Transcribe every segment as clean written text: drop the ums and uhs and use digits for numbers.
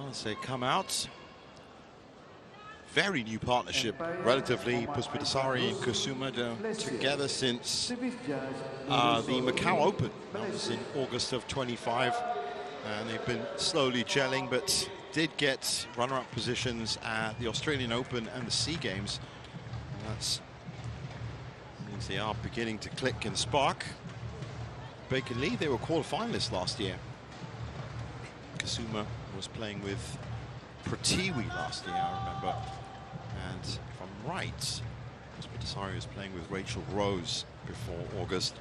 As they come out, very new partnership, relatively. Puspitasari and Kusuma together since the Macau Open. That was in August of 25, and they've been slowly gelling, but did get runner-up positions at the Australian Open and the SEA Games. That means they are beginning to click and spark. Baek and Lee, they were quarterfinalists last year. Kusuma was playing with Pratiwi last year, I remember. And if I'm right, Puspitasari was playing with Rachel Rose before August.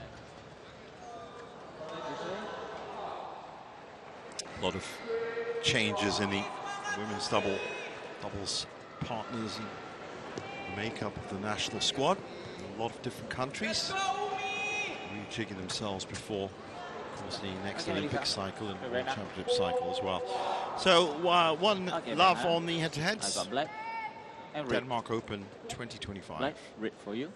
A lot of changes in the women's doubles partners and the makeup of the national squad. A lot of different countries rejigging themselves before, of course, the next Olympic cycle and World Championship cycle as well. So one love on the head-to-heads. Denmark Open 2025. Black, red for you.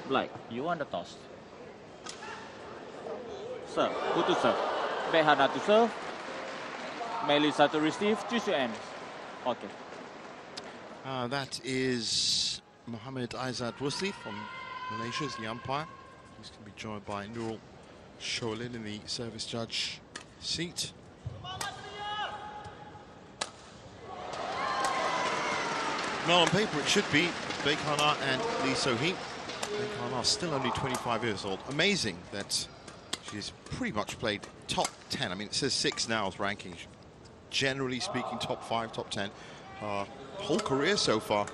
Black, you want the toss. Serve, who to serve? Behana to serve. Melissa to receive, choose your ends. Okay. That is Mohammed Aizad Rusli from Malaysia as the umpire. He's going to be joined by Nurul Sholin in the service judge seat. Well, on paper it should be Baek Hana and Lee So-hee. Baek Hana still only 25 years old. Amazing that she's pretty much played top 10. I mean, it says 6 now as ranking. Generally speaking, top 5, top 10. Whole career so far.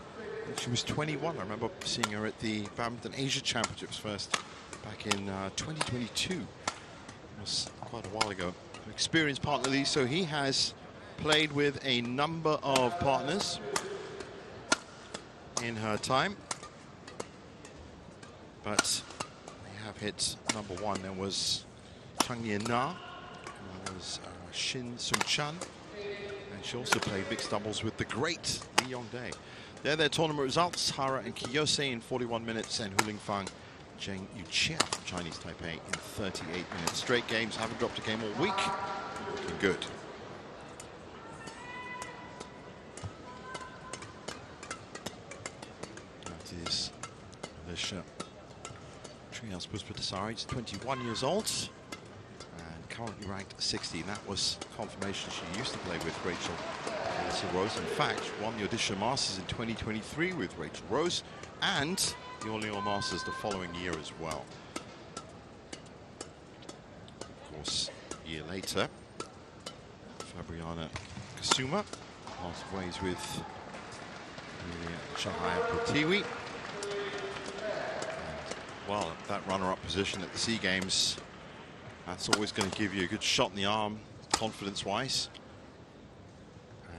She was 21. I remember seeing her at the Badminton Asia Championships first back in 2022. It was quite a while ago. Her experienced partner Lee So-hee has played with a number of partners in her time, but they have hit number 1. There was Chung Yen Na, there was Shin Sung Chan, and she also played mixed doubles with the great Lee Yong-dae. They're their tournament results. Hara and Kiyose in 41 minutes, and Hu Lingfang, Zheng Yuqia from Chinese Taipei in 38 minutes. Straight games, haven't dropped a game all week. Looking good. That is Alicia Trias Puspitasari. She's 21 years old and currently ranked 60. That was confirmation she used to play with Rachel Rose. In fact, she won the Odisha Masters in 2023 with Rachel Rose and the Orleans Masters the following year as well. Of course, a year later, Fabriana Kusuma parted ways with Chahaya Pratiwi. Well, that runner-up position at the SEA Games, that's always going to give you a good shot in the arm, confidence-wise.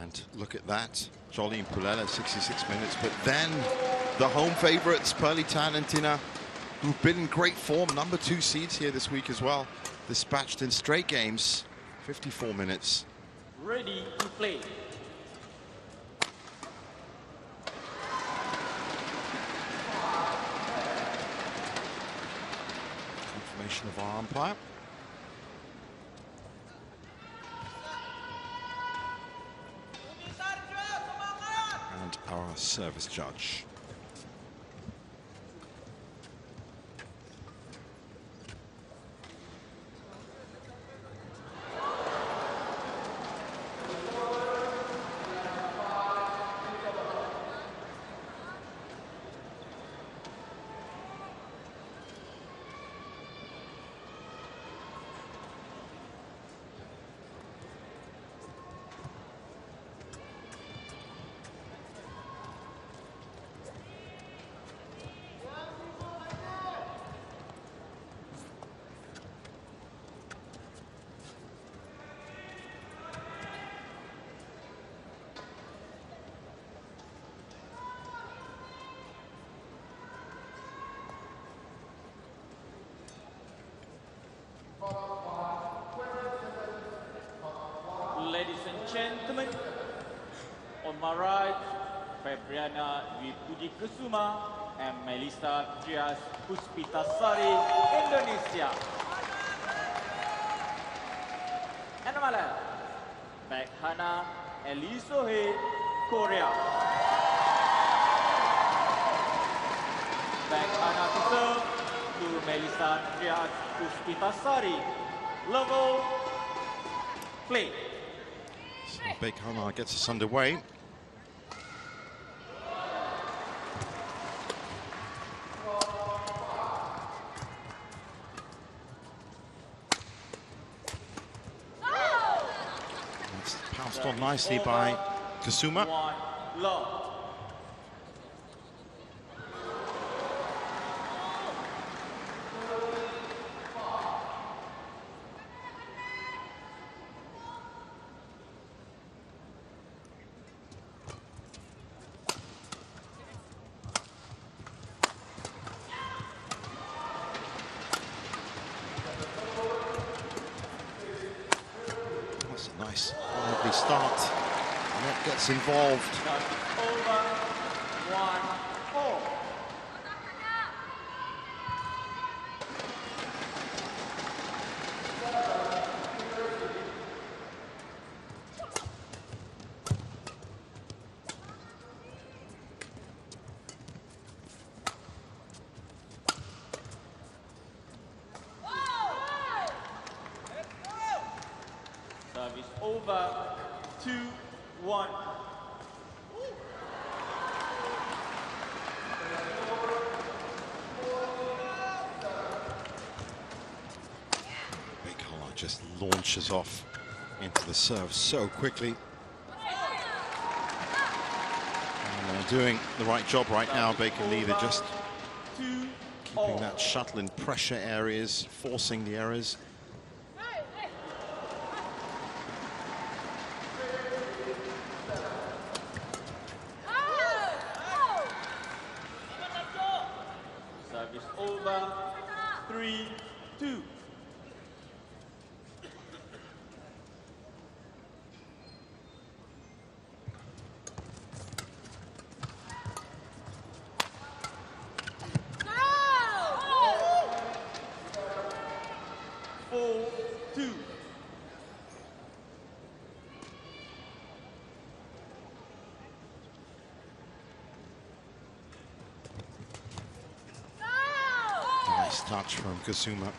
And look at that, Jolene Pulela, 66 minutes. But then the home favourites, Pearly Tan and Tina, who've been in great form, number 2 seeds here this week as well, dispatched in straight games, 54 minutes. Ready to play. Confirmation of our umpire. And our service judge. Ladies and gentlemen, on my right, Fabriana Dwi Kusuma and Melissa Trias Puspitasari, Indonesia. Anamala. Baek Hana Elisohe, Korea. Baek Hana to serve to Melissa Trias Puspitasari. Level play. So Baek Hana gets us underway. It's pounced on nicely by Kusuma. That's a nice, lovely start. Net gets involved. Over 1-4. Service over 2-1. Baek Hana just launches off into the serve so quickly. And they're doing the right job right now, Baek and Lee. They're just keeping that shuttle in pressure areas, forcing the errors. Service over 3-2. Nice touch from Kusuma.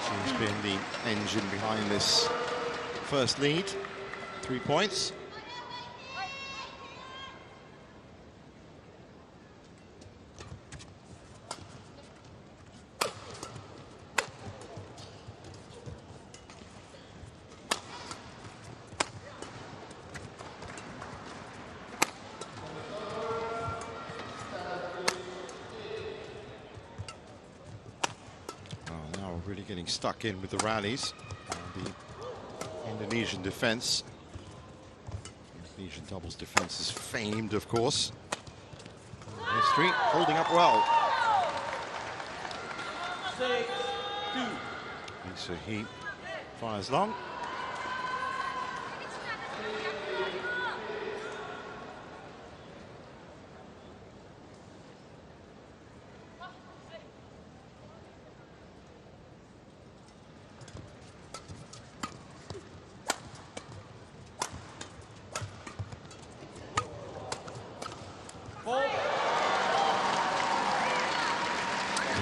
She's been the engine behind this first lead. 3 points. Really getting stuck in with the rallies. The Indonesian defense. Indonesian doubles defense is famed, of course. History holding up well. 6-2. So he fires long.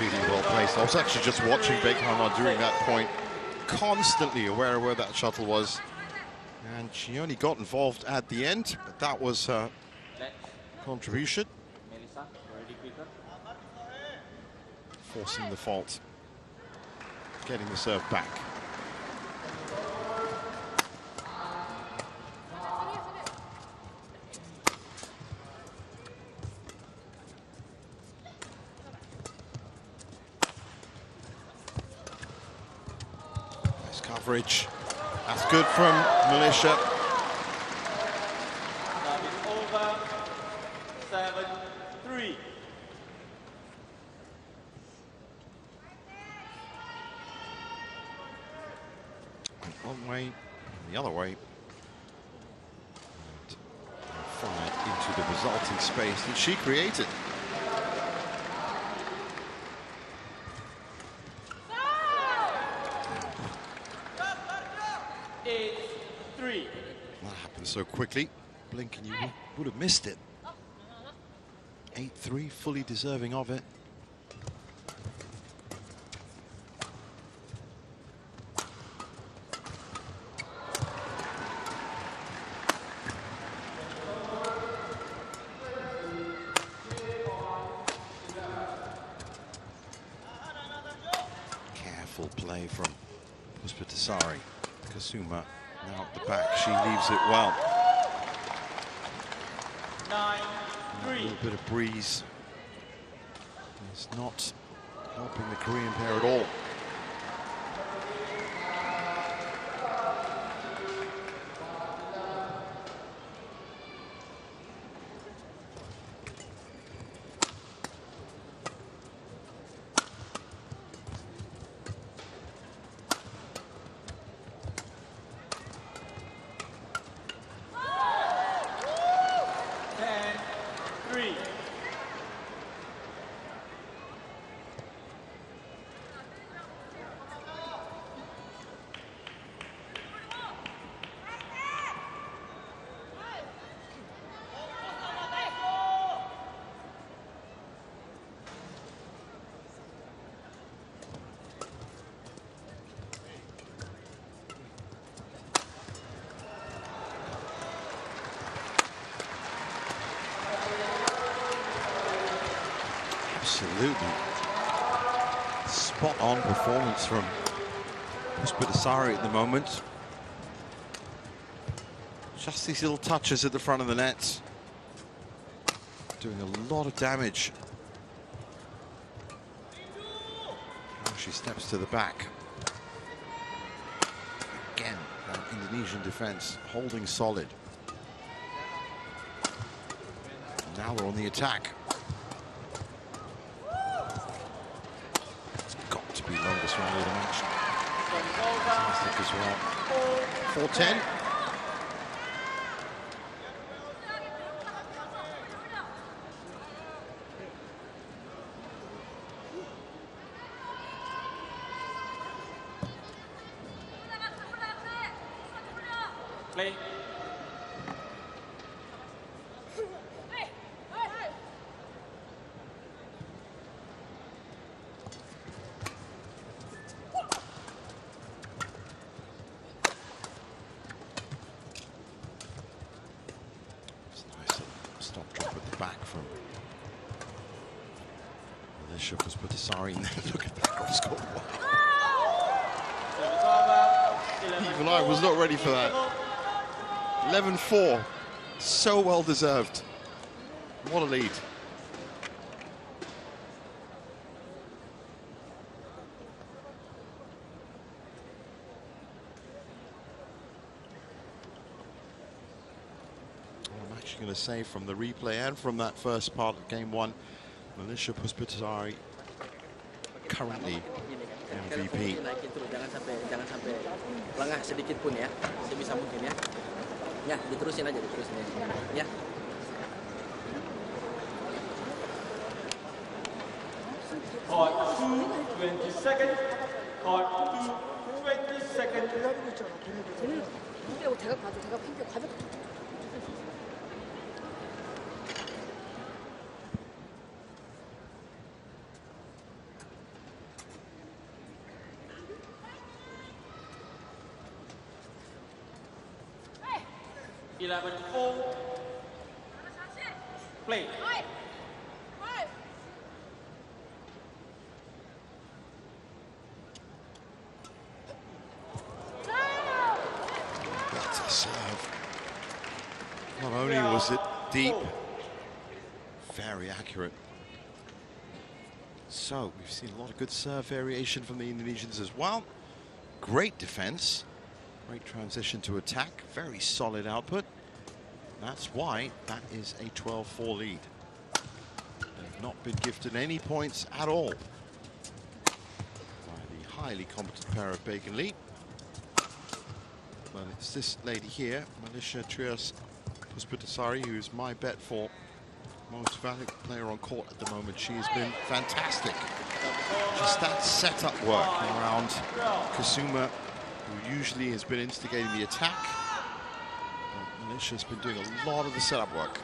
Really well placed. I was actually just watching Baek Hana during that point, constantly aware of where that shuttle was. And she only got involved at the end, but that was her contribution. Melissa, ready quicker. Forcing the fault, getting the serve back. Nice coverage. That's good from Malaysia. Service over 7-3. One way, the other way. And fired into the resulting space that she created. happened so quickly. Blink and you would have missed it. 8-3, fully deserving of it. Careful play from Puspitasari. Kusuma now at the back, she leaves it well. 9-3. A little bit of breeze. It's not helping the Korean pair at all. Absolutely spot-on performance from Puspitasari at the moment. Just these little touches at the front of the net, doing a lot of damage. Now she steps to the back. Again, that Indonesian defense holding solid. Now we're on the attack. Longest rally of the match. Fantastic as well. 4-10. Play. Stop drop at the back from Malaysia. Puspitasari. Look at that cross court. Even I was not ready for that. 11-4. So well deserved. What a lead. I'm actually going to say from the replay and from that first part of game one, Malaysia Puspitasari currently MVP. Jangan sampai lengah sedikit pun ya, sebisa mungkin ya. Ya, diterusin aja, ya. Court 2, 20 seconds. Court 2, 20 seconds. Play. That's a serve. Not only was it deep, very accurate. So we've seen a lot of good serve variation from the Indonesians as well. Great defense, great transition to attack, very solid output. That's why that is a 12-4 lead. They've not been gifted any points at all by the highly competent pair of Baek and Lee. Well, it's this lady here, Malaysia Trias Puspitasari, who's my bet for most valuable player on court at the moment. She has been fantastic. Just that setup work around Kusuma, who usually has been instigating the attack. Malaysia's been doing a lot of the setup work.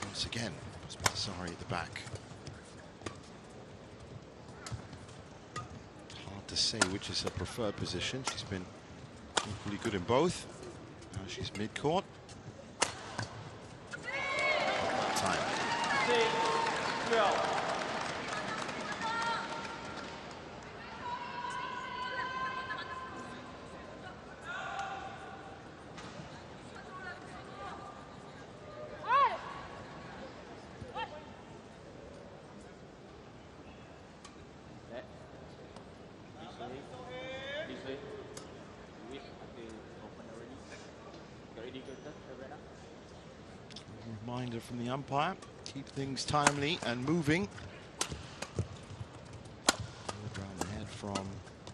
Once again, Puspitasari at the back. Hard to say which is her preferred position. She's been equally good in both. Now she's mid-court. Time. 6-12. Reminder from the umpire, keep things timely and moving. Around the head from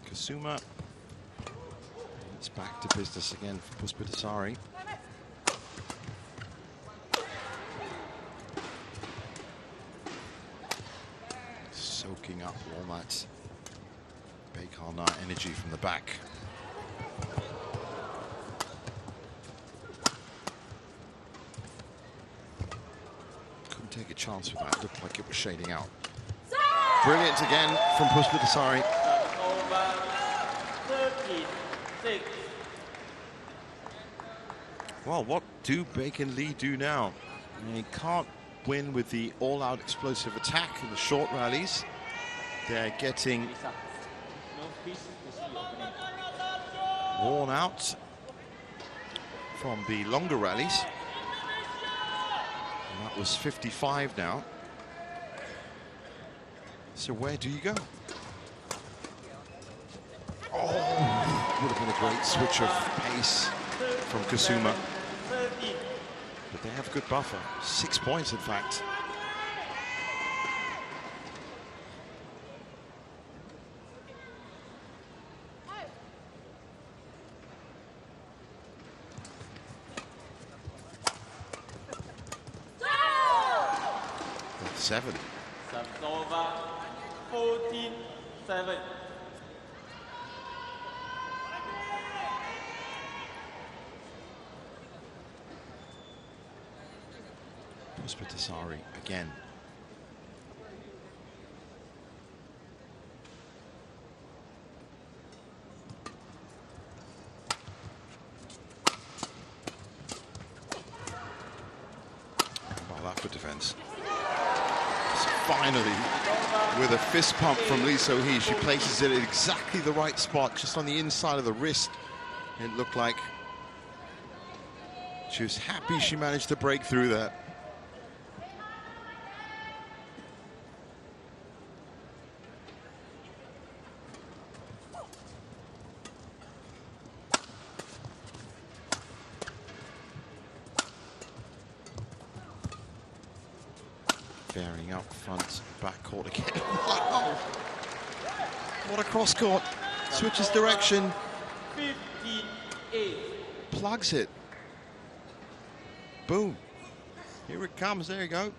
Kusuma. It's back to business again for Puspitasari. Soaking up all that Baek energy from the back. Take a chance with that. Looked like it was shading out. Brilliant again from Puspitasari. Over 13-6. Well, what do Baek and Lee do now? They can't win with the all-out explosive attack in the short rallies. They're getting worn out from the longer rallies. And that was 55 now. So where do you go? Oh, would have been a great switch of pace from Kusuma. But they have a good buffer. 6 points, in fact. Seven. Serves over 14-7. Puspitasari again. How about that for defense? Finally, with a fist pump from Lee So-hee, she places it at exactly the right spot, just on the inside of the wrist. It looked like she was happy she managed to break through that. Varying out front, back court again. Wow! What a cross court. Switches direction. 58. Plugs it. Boom. Here it comes. There you go.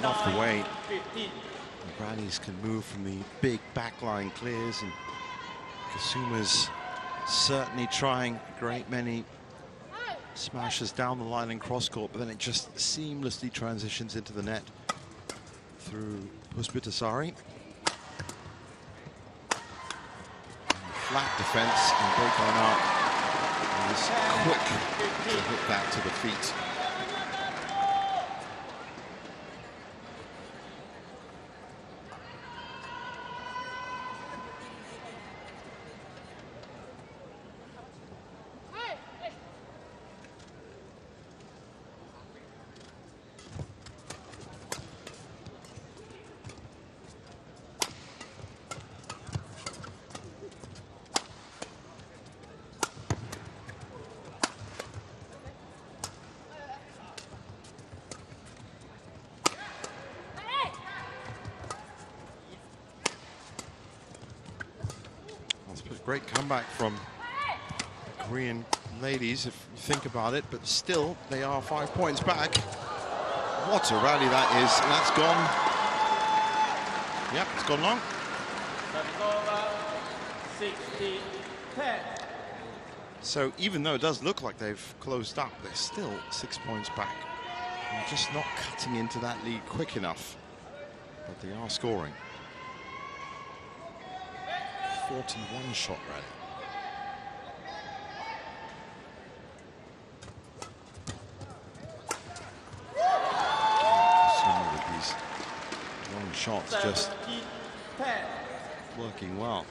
Off the way. The rallies can move from the big backline clears, and Kusuma's certainly trying a great many smashes down the line in cross court, but then it just seamlessly transitions into the net through Puspitasari. Flat defense, and Baek is quick to hit that to the feet. Great comeback from Korean ladies, if you think about it, but still, they are 5 points back. What a rally that is, and that's gone. Yep, it's gone long. 60-10. So even though it does look like they've closed up, they're still 6 points back. They're just not cutting into that lead quick enough, but they are scoring. 41 shot rally. Some of these long shots just working well.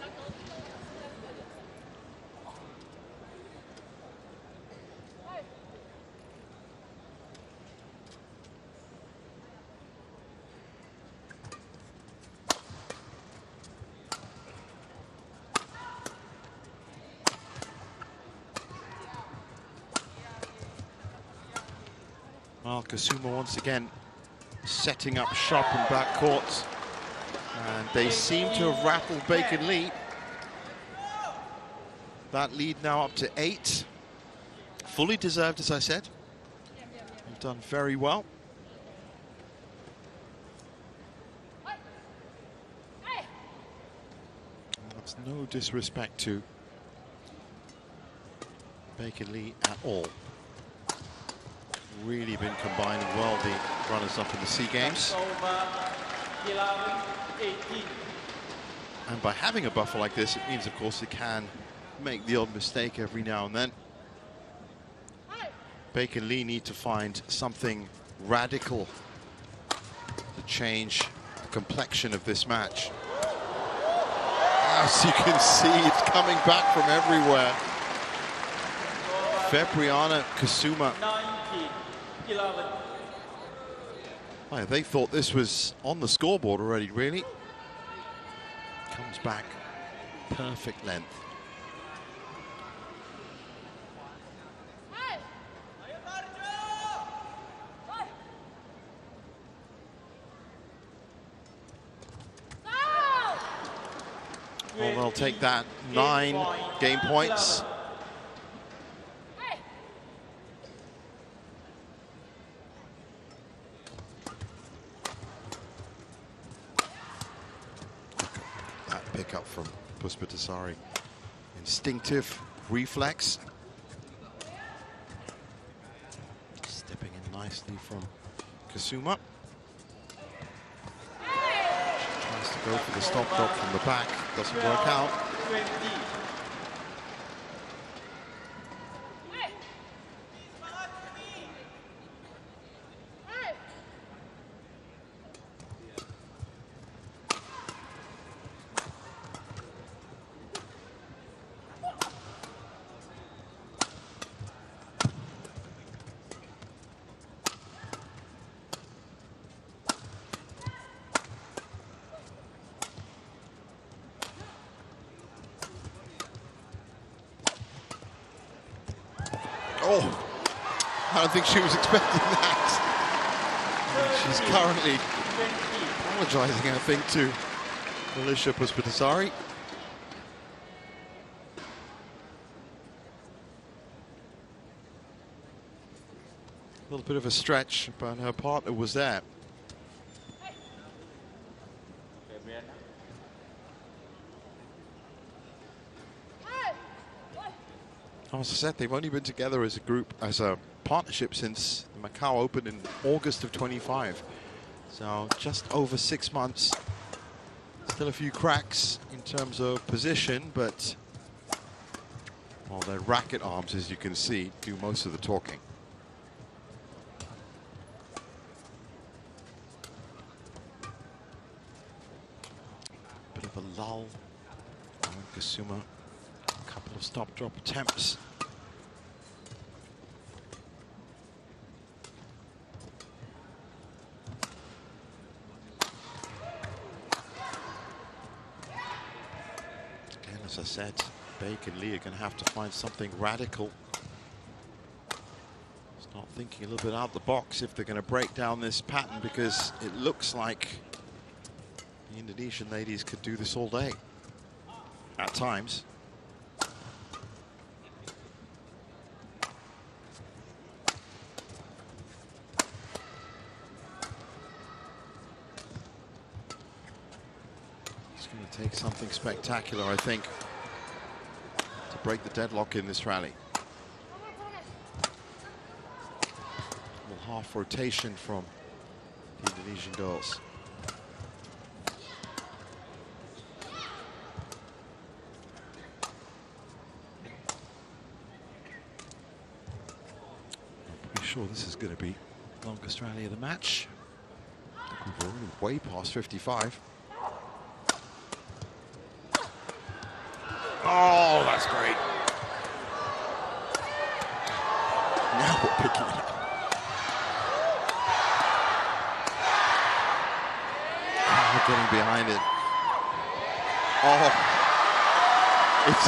Well, Kusuma once again setting up shop in backcourt, and they seem to have rattled Baek and Lee. That lead now up to 8. Fully deserved, as I said. They've done very well. And that's no disrespect to Baek and Lee at all. Really been combining well, the runners-up in the SEA Games. And by having a buffer like this, it means, of course, they can make the odd mistake every now and then. Baek and Lee need to find something radical to change the complexion of this match. As you can see, it's coming back from everywhere. Febriana Kusuma. Oh, they thought this was on the scoreboard already, really. Comes back, perfect length. Well, they'll take that. 9 game points. Pickup from Puspitasari. Instinctive reflex. Stepping in nicely from Kusuma. She tries to go for the stop drop from the back. Doesn't work out. Oh, I don't think she was expecting that. She's currently apologizing, I think, to Malaysia Puspitasari. A little bit of a stretch, but her partner was there. As I said, they've only been together as a group, as a partnership, since the Macau Open in August of 25. So just over 6 months. Still a few cracks in terms of position, but well, their racket arms, as you can see, do most of the talking. Bit of a lull. Kusuma. Couple of stop drop attempts. Again, as I said, Baek and Lee are going to have to find something radical. Start thinking a little bit out of the box if they're going to break down this pattern, because it looks like the Indonesian ladies could do this all day at times. It's going to take something spectacular, I think, to break the deadlock in this rally. A little half rotation from the Indonesian girls. I'm pretty sure this is going to be the longest rally of the match. I think we've already way past 55. Oh, that's great. Now we're picking it up. Oh, getting behind it. Oh, it's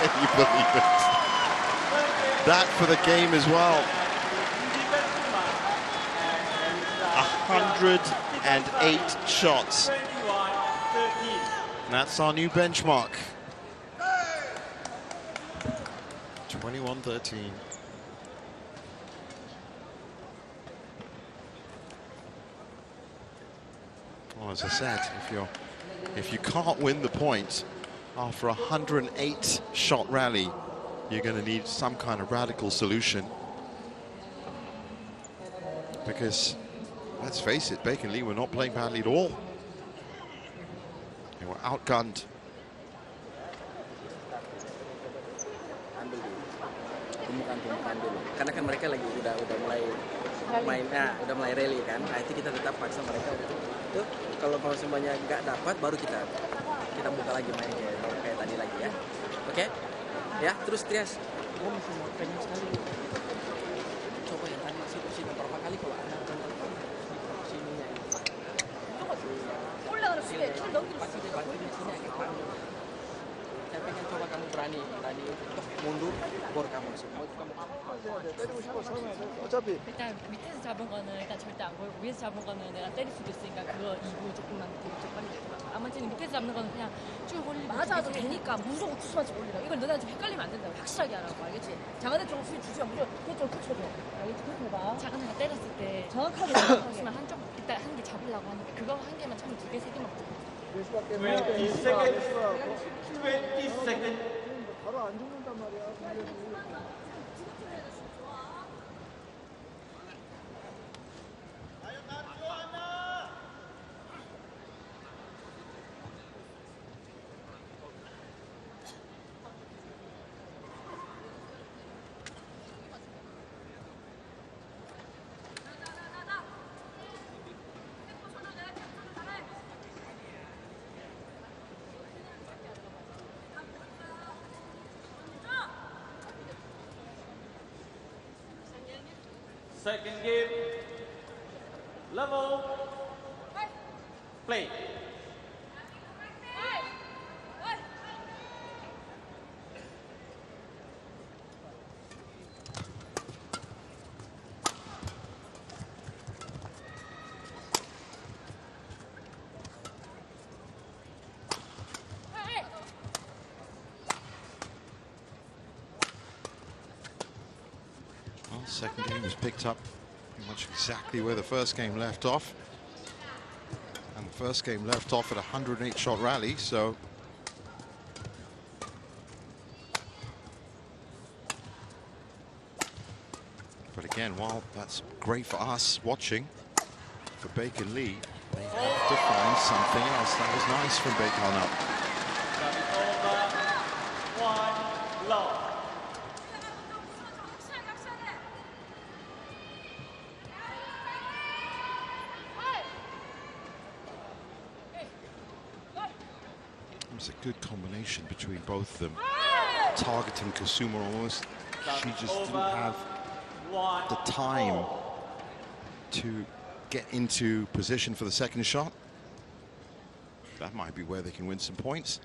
can you believe it? That for the game as well. 108 shots. That's our new benchmark. 21-13. Well, as I said, if you can't win the point after a 108 shot rally, you're going to need some kind of radical solution. Because let's face it, Baek and Lee were not playing badly at all. They were outgunned. Tumbukan dulu. Karena kan mereka lagi udah mulai main, udah mulai rally kan. Nah itu kita tetap paksa mereka untuk itu. Kalau semuanya nggak dapat, baru kita buka lagi main kayak tadi lagi ya. Oke? Ya, terus Trias. Gue masih mau pengen sekali. Coba yang tadi sih beberapa kali kalau ada contoh di sininya. 올라가는 수비에 줄 넘기는 Pasti di sini agak panjang. Saya pengen coba kamu berani mundur, bor kamu semua. 일단 밑에서 잡은 거는 일단 절대 안 걸고 위에서 잡은 거는 내가 때릴 수도 있으니까 그거 2부 조금만 뒤로 좀 빨리 내려가. 나머지는 밑에서 잡는 거는 그냥 쭉 올리고 맞아도 되니까 무조건 쿠스만 좀 올리라. 이걸 너네한테 헷갈리면 안 된다고. 확실하게 하라고. 알겠지? 작은 애 쪽으로 수비 주지만 무조건 그쪽 붙여줘. 알겠지? 그렇게 해봐. 작은 애가 때렸을 때 정확하게 쿠스만 한쪽 일단 한 개 잡으려고 하니까 그거 한 개만 처음에 2개, 3개만 붙여. 20 seconds. 20 seconds. 바로 안 죽는단 말이야. Second game. Level. Play. Second game was picked up pretty much exactly where the first game left off. And the first game left off at a 108 shot rally, so but again, while that's great for us watching, for Baek and Lee, they have to find something else. That was nice from Baek on up. One love. It's a good combination between both of them, targeting Kusuma almost. She just didn't have the time to get into position for the second shot. That might be where they can win some points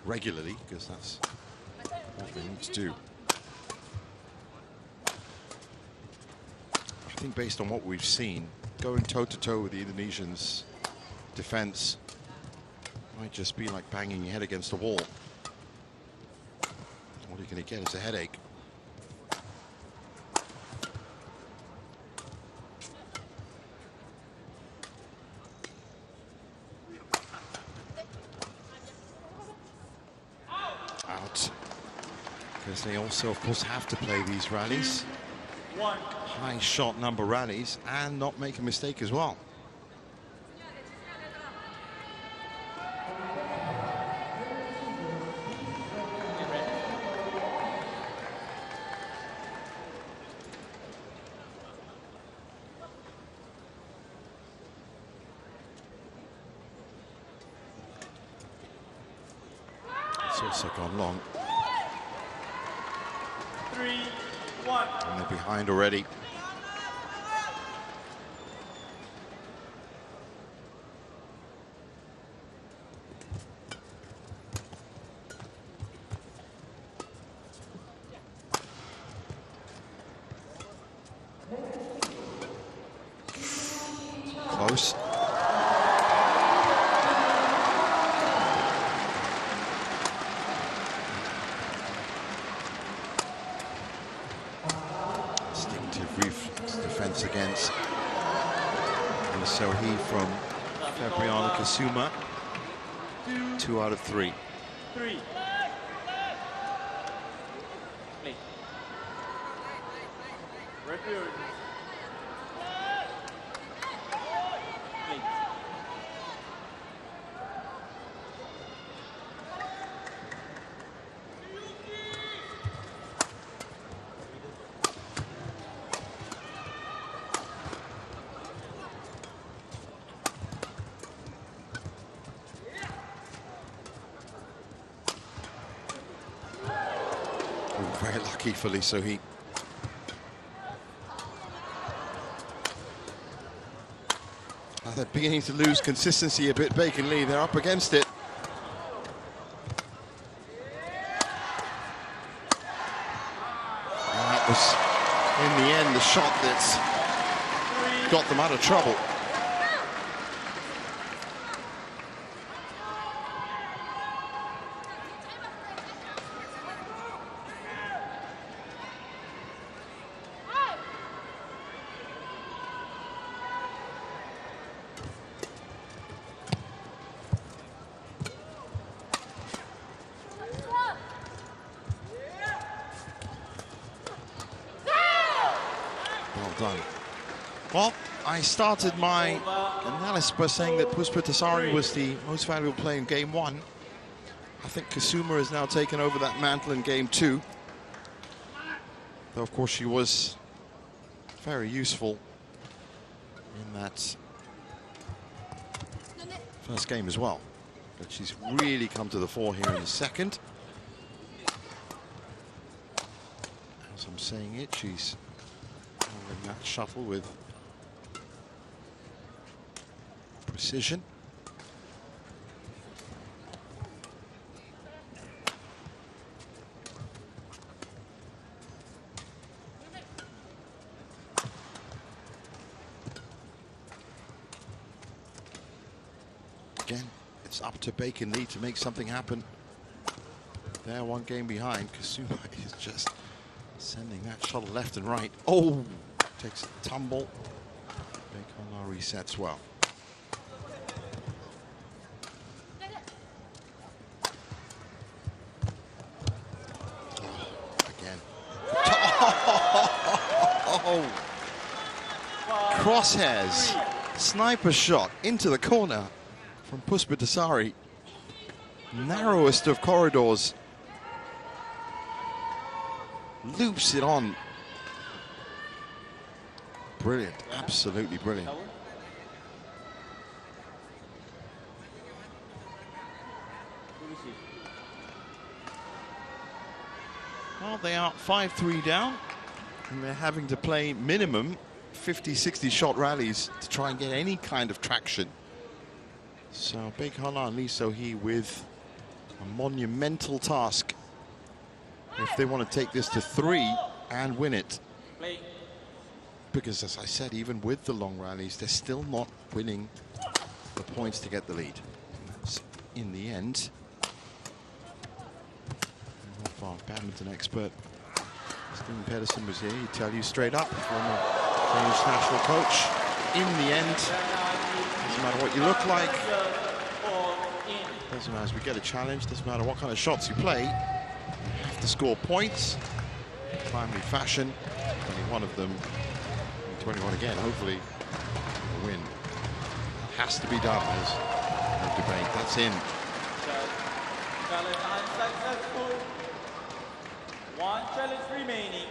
regularly, because that's what they need to do. I think based on what we've seen, going toe-to-toe with the Indonesians' defense might just be like banging your head against a wall. All you're going to get is a headache. because they also, of course, have to play these rallies, high shot number rallies, and not make a mistake as well. It's also gone long. 3-1. And they're behind already. Close. Defense against Sohi from Fabriano Kusuma. 2 out of 3. 3. Play. Referee. Play. Very lucky for Lee So-hee. They're beginning to lose consistency a bit, Baek and Lee. They're up against it. And that was, in the end, the shot that's got them out of trouble. Done. Well, I started my analysis by saying that Puspitasari was the most valuable player in game 1. I think Kusuma has now taken over that mantle in game 2. Though, of course, she was very useful in that first game as well. But she's really come to the fore here in the second. As I'm saying it, she's that shuttle with precision. Again, it's up to Baek and Lee to make something happen. They're 1 game behind. Kusuma is just sending that shuttle left and right. Oh! Takes a tumble. Baek resets well. Again. Oh. Crosshairs. Sniper shot into the corner from Puspitasari. Narrowest of corridors. Loops it on. Brilliant, absolutely brilliant. Well, they are 5-3 down, and they're having to play minimum 50-60 shot rallies to try and get any kind of traction. So Baek and Lee So-hee with a monumental task if they want to take this to 3 and win it. Because, as I said, even with the long rallies, they're still not winning the points to get the lead. And that's, in the end, our badminton expert, Stephen Pedersen, was here. He'd tell you straight up, former Danish national coach, in the end, doesn't matter what you look like, doesn't matter as we get a challenge, doesn't matter what kind of shots you play, you have have to score points. Timely fashion. Only one of them. 21 again, hopefully a win. Has to be done. There's no debate. That's in. Challenge unsuccessful. One challenge remaining.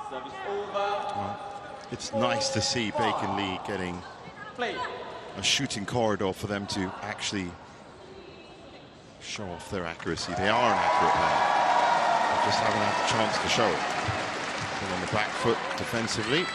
Service over. Well, it's nice to see Baek and Lee getting a shooting corridor for them to actually show off their accuracy. They are an accurate player. They just haven't had the chance to show it. They're on the back foot defensively.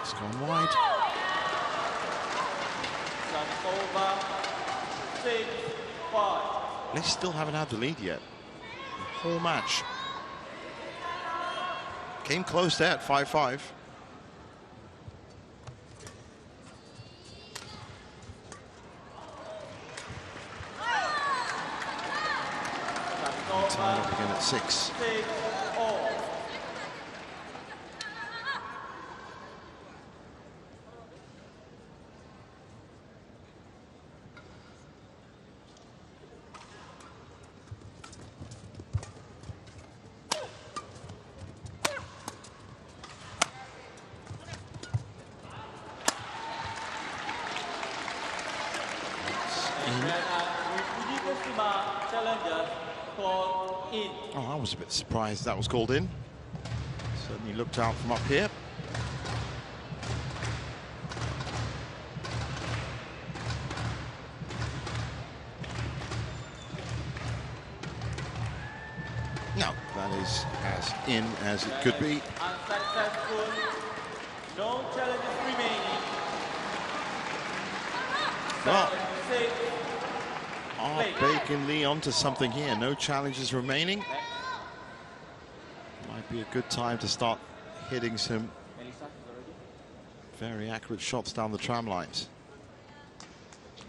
It's gone wide. They still haven't had the lead yet. The whole match. Came close there at 5-5. Tied up again at 6. Oh, I was a bit surprised that was called in. Certainly looked out from up here. No, that is as in as it could be. Unsuccessful. No challenges remaining. Well, are Baek and Lee onto something here? No challenges remaining. Might be a good time to start hitting some very accurate shots down the tram lines.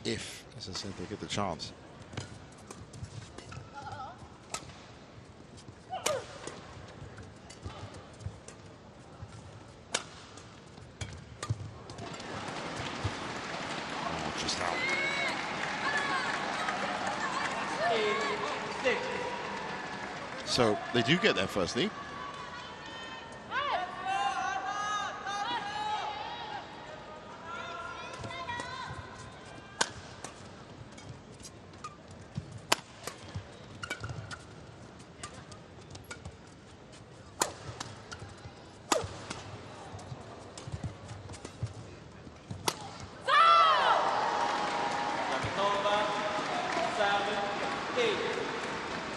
If, as I said, they get the chance. Oh, just out. So they do get their first lead.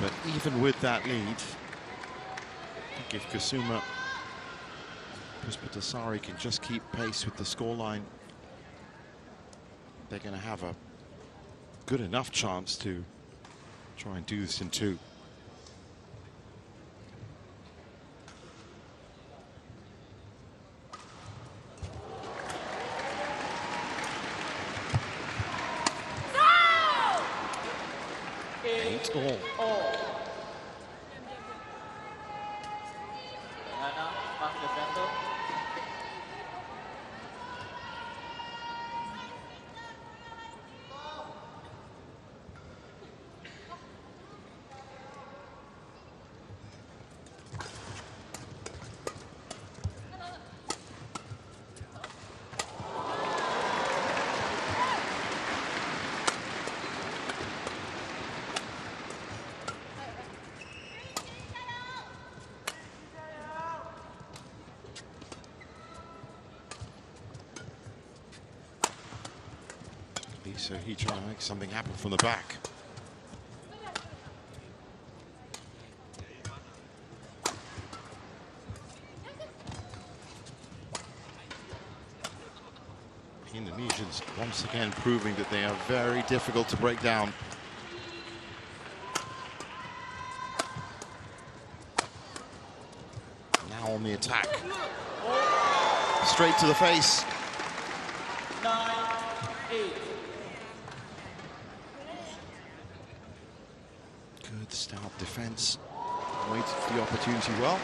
But even with that lead, I think if Kusuma, Puspitasari can just keep pace with the scoreline, they're going to have a good enough chance to try and do this in 2. All. So he trying to make something happen from the back. Indonesians once again proving that they are very difficult to break down. Now on the attack. Straight to the face. 9-8. good stout defense. Waited for the opportunity well.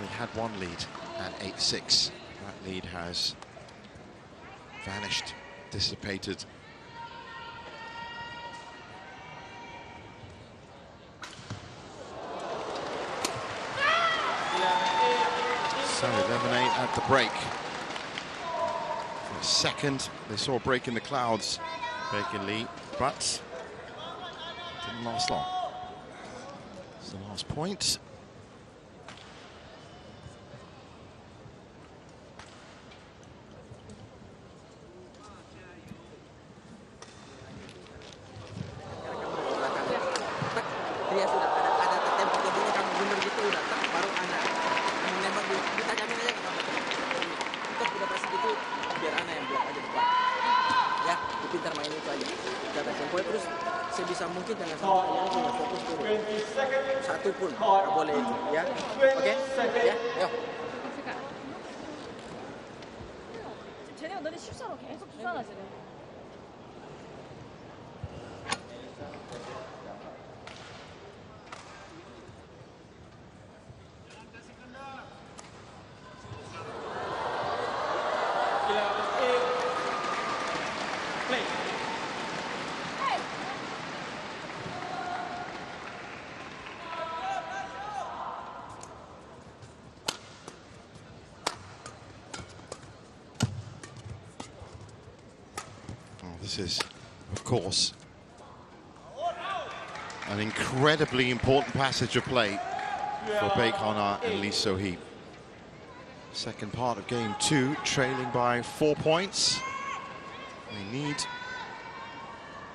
They had one lead at 8-6. That lead has vanished, dissipated. So 11-8 at the break. For a second, they saw a break in the clouds, Baek and Lee, but it didn't last long. It's the last point. 쟤네가 너네 실수하고 계속 부산하지. This is, of course, an incredibly important passage of play for Baek and Lee So-hee. Second part of game 2, trailing by 4 points. They need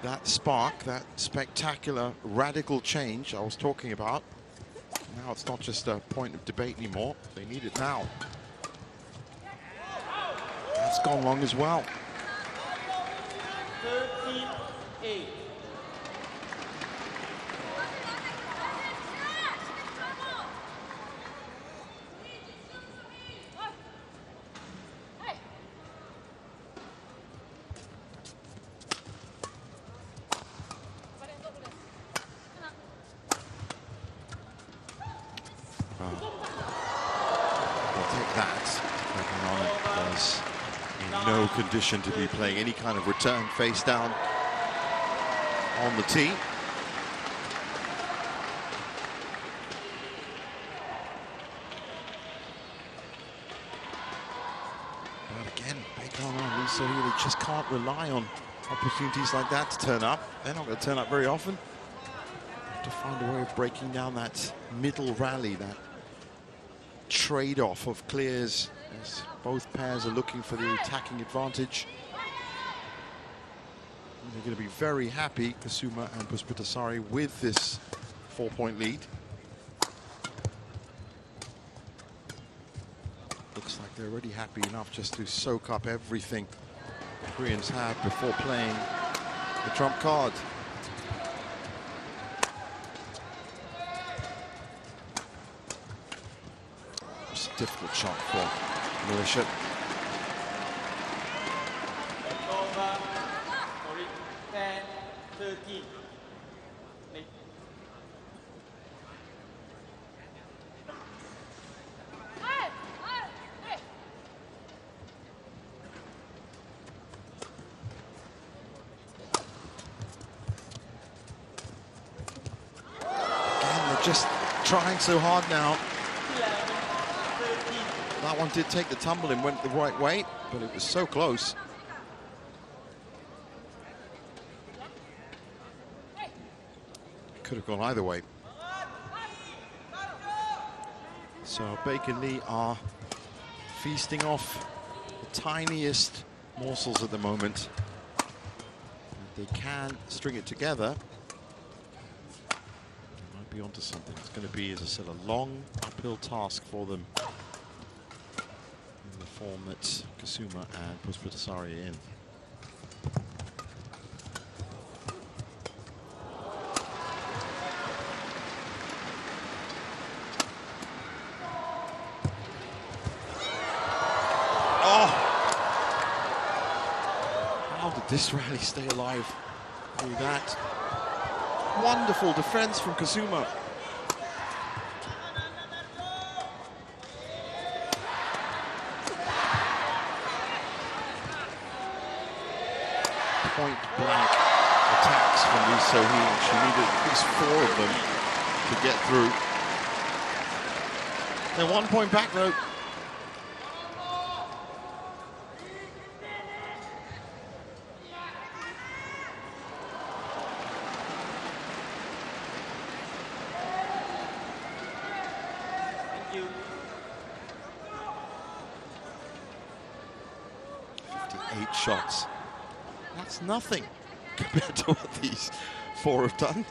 that spark, that spectacular, radical change I was talking about. Now it's not just a point of debate anymore. They need it now. That's gone long as well. 13-8. No condition to be playing any kind of return face down on the tee. But again, Baek and Lee So-hee, they just can't rely on opportunities like that to turn up. They're not going to turn up very often. Have to find a way of breaking down that middle rally, that trade-off of clears, as both pairs are looking for the attacking advantage. And they're going to be very happy, Kusuma and Puspitasari, with this 4-point lead. Looks like they're already happy enough just to soak up everything the Koreans have before playing the trump card. It's a difficult shot for Malaysia. Sorry, 10-13. Again, they're just trying so hard now. That one did take the tumble and went the right way, but it was so close. Could have gone either way. So Baek and Lee are feasting off the tiniest morsels at the moment. If they can string it together, they might be onto something. It's going to be, as I said, a long uphill task for them in the form that Kusuma and Puspitasari are in. How did this rally stay alive through that? Wonderful defense from Kusuma. Point blank attacks from Lee So-hee. She needed at least 4 of them to get through. They're 1 point back though. Shots. That's nothing compared to what these 4 have done.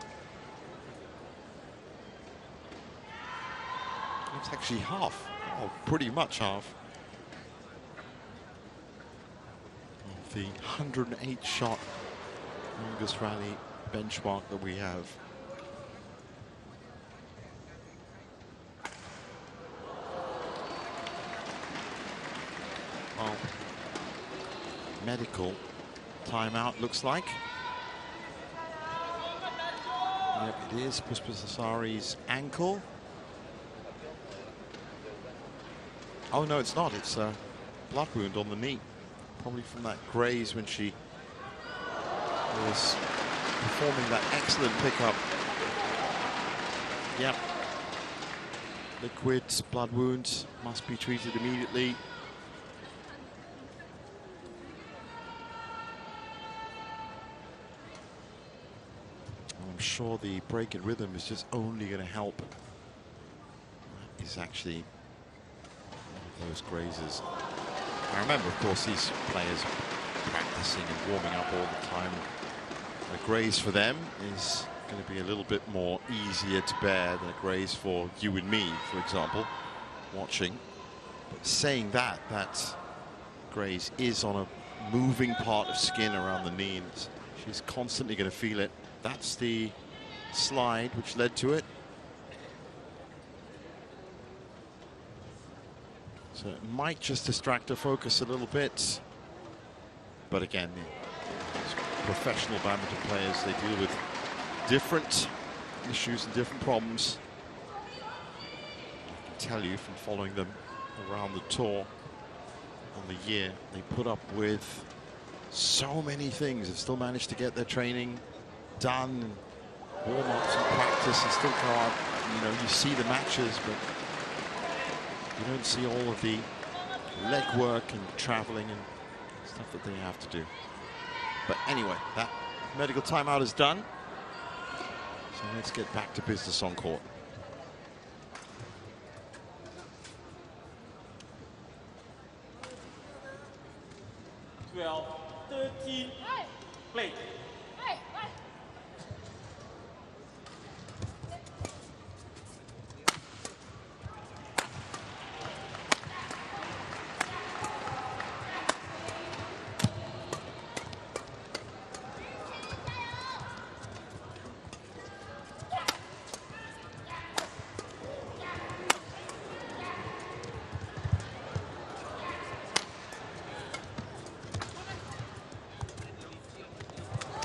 It's actually half, or pretty much half, of the 108 shot longest rally benchmark that we have. Well, medical timeout looks like. Yep, it is Puspitasari's ankle. Oh no, it's not. It's a blood wound on the knee, probably from that graze when she was performing that excellent pickup. Yep, liquid blood wounds must be treated immediately. I'm sure the break in rhythm is just only going to help. That is actually one of those grazes. I remember, of course, these players practicing and warming up all the time. A graze for them is going to be a little bit more easier to bear than a graze for you and me, for example, watching. But saying that, that graze is on a moving part of skin around the knee, and she's constantly going to feel it. That's the slide which led to it. So it might just distract her focus a little bit. But again, these professional badminton players, they deal with different issues and different problems. I can tell you from following them around the tour on the year, they put up with so many things and still managed to get their training done, warm-ups and practice, and still go out. You know, you see the matches, but you don't see all of the leg work and traveling and stuff that they have to do. But anyway, that medical timeout is done. So let's get back to business on court. Well, 13, play.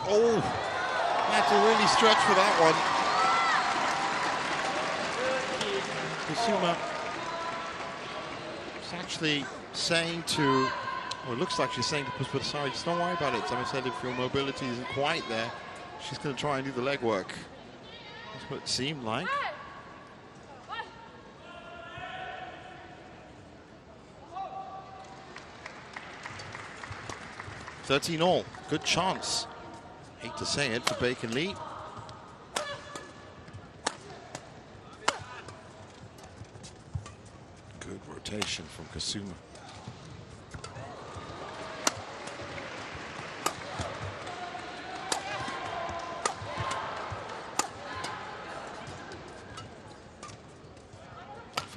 Oh, that's a really stretch for that one. Kusuma is actually saying to, well, it looks like she's saying to Puspitasari, just don't worry about it. Someone said if your mobility isn't quite there, she's going to try and do the leg work. That's what it seemed like. $13-all, good chance. Hate to say it for Baek and Lee. Good rotation from Kusuma.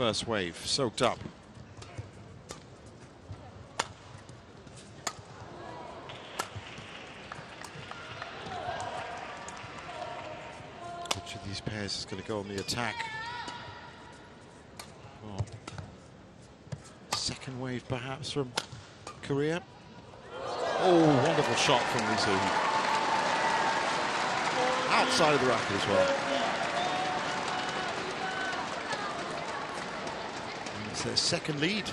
first wave, soaked up. Which of these pairs is going to go on the attack? Oh. Second wave perhaps from Korea. Oh, wonderful shot from Lee So-hee. Outside of the racket as well. And it's their second lead.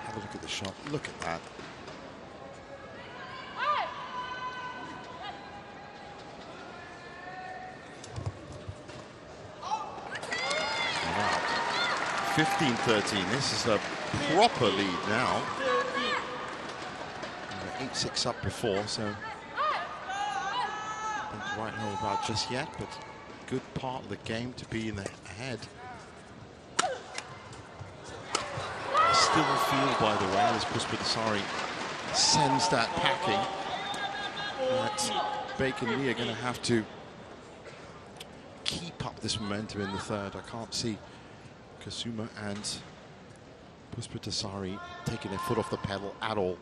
Have a look at the shot. Look at that. Wow. 15-13. This is a proper lead now. 8-6 up before, so don't quite know about just yet, but good part of the game to be in the ahead. Still feel, by the way, as Puspitasari sends that packing, that Baek and Lee are going to have to keep up this momentum in the third. I can't see Kusuma and Puspitasari taking their foot off the pedal at all.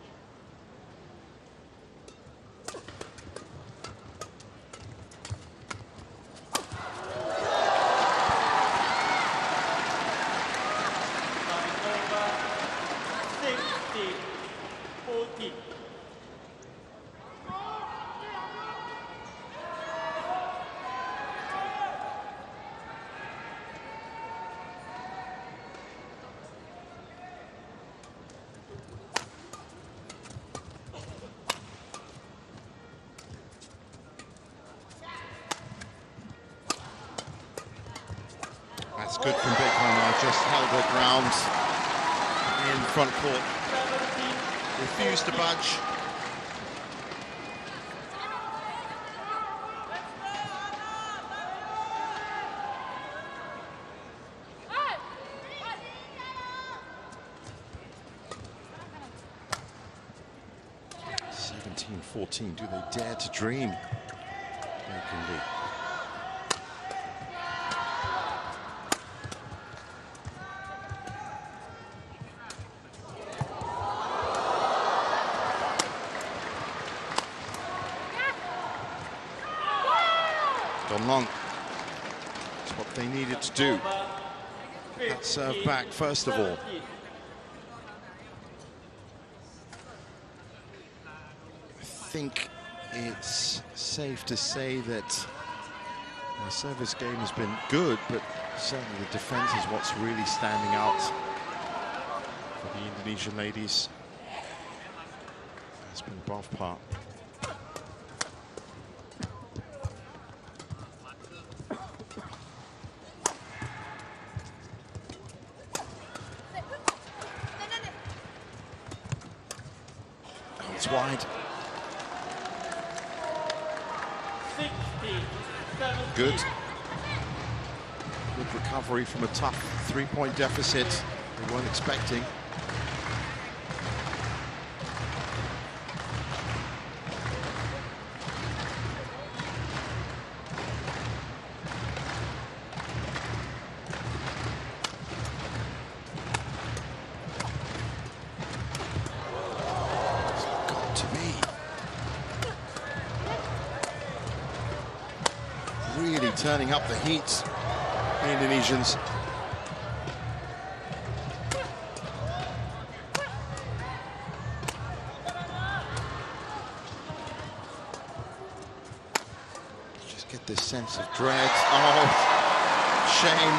That's good from Baek. Just held her ground in front court. Refused to budge. (17-14). Do they dare to dream? Baek and Lee. Gone long. That's what they needed to do. That serve back first of all. I think it's safe to say that the service game has been good, but certainly the defense is what's really standing out for the Indonesian ladies. It's been above par. It's wide. Good. Good recovery from a tough three-point deficit we weren't expecting. Really turning up the heat, the Indonesians. Just get this sense of dread. Oh, shame.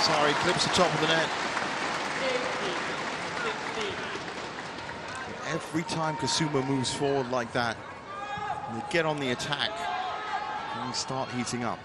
Sorry, clips the top of the net. Every time Kusuma moves forward like that, and they get on the attack, and start heating up.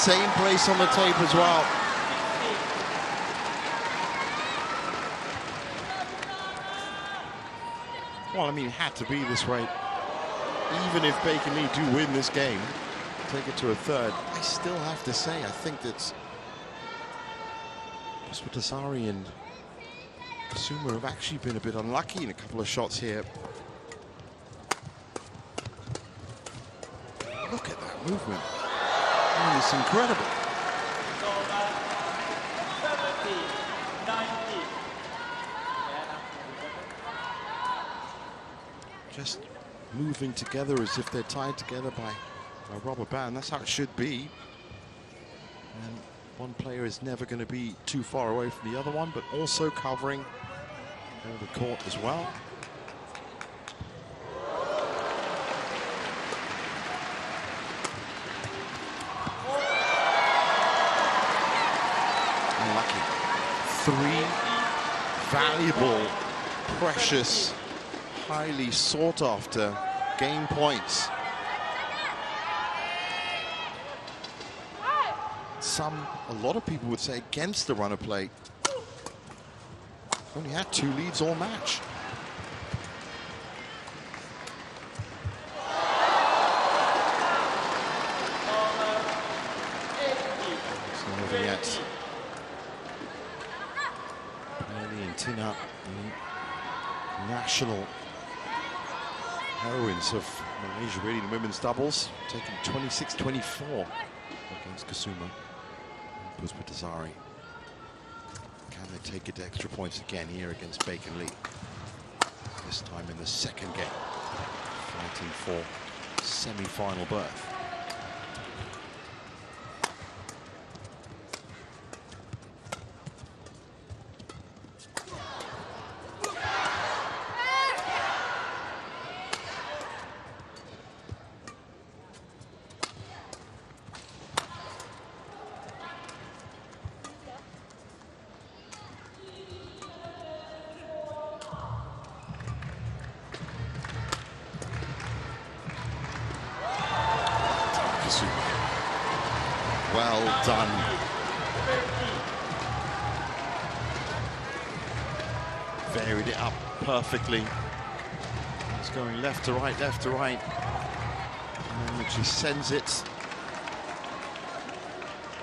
same place on the tape as well. Well, I mean, it had to be this way. Even if Baek and Lee do win this game, take it to a third, I still have to say, I think that Puspitasari and Kusuma have actually been a bit unlucky in a couple of shots here. Look at that movement. I mean, it's incredible. Just moving together as if they're tied together by a rubber band. That's how it should be. And one player is never going to be too far away from the other one, but also covering the court as well. Unlucky. 3 valuable, precious, highly sought after game points. A lot of people would say against the runner play. Only had 2 leads all match. It's not over yet. Early and Tina, the national heroines of Malaysia, really, in women's doubles, taking 26-24 against Kusuma. Puspitasari. Can they take it to extra points again here against Baek and Lee? This time in the second game, fighting for semi-final berth. Well done. Varied it up perfectly. It's going left to right, left to right. And then she sends it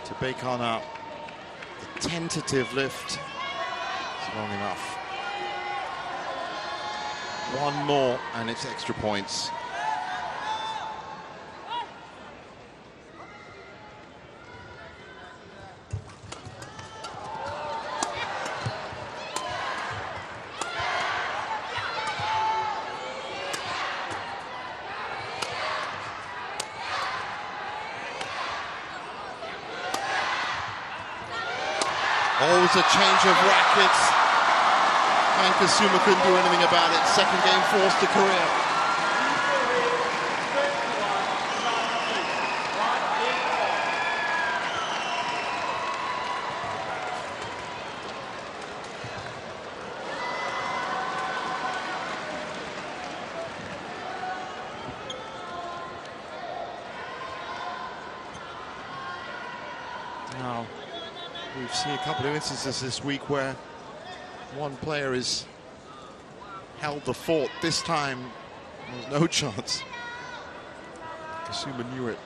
to Baekana. The tentative lift is long enough. One more and it's extra points. Always a change of rackets, and Kusuma couldn't do anything about it. Second game forced to Korea. Now, we've seen a couple of instances this week where one player has held the fort. This time, there was no chance. Kusuma knew it.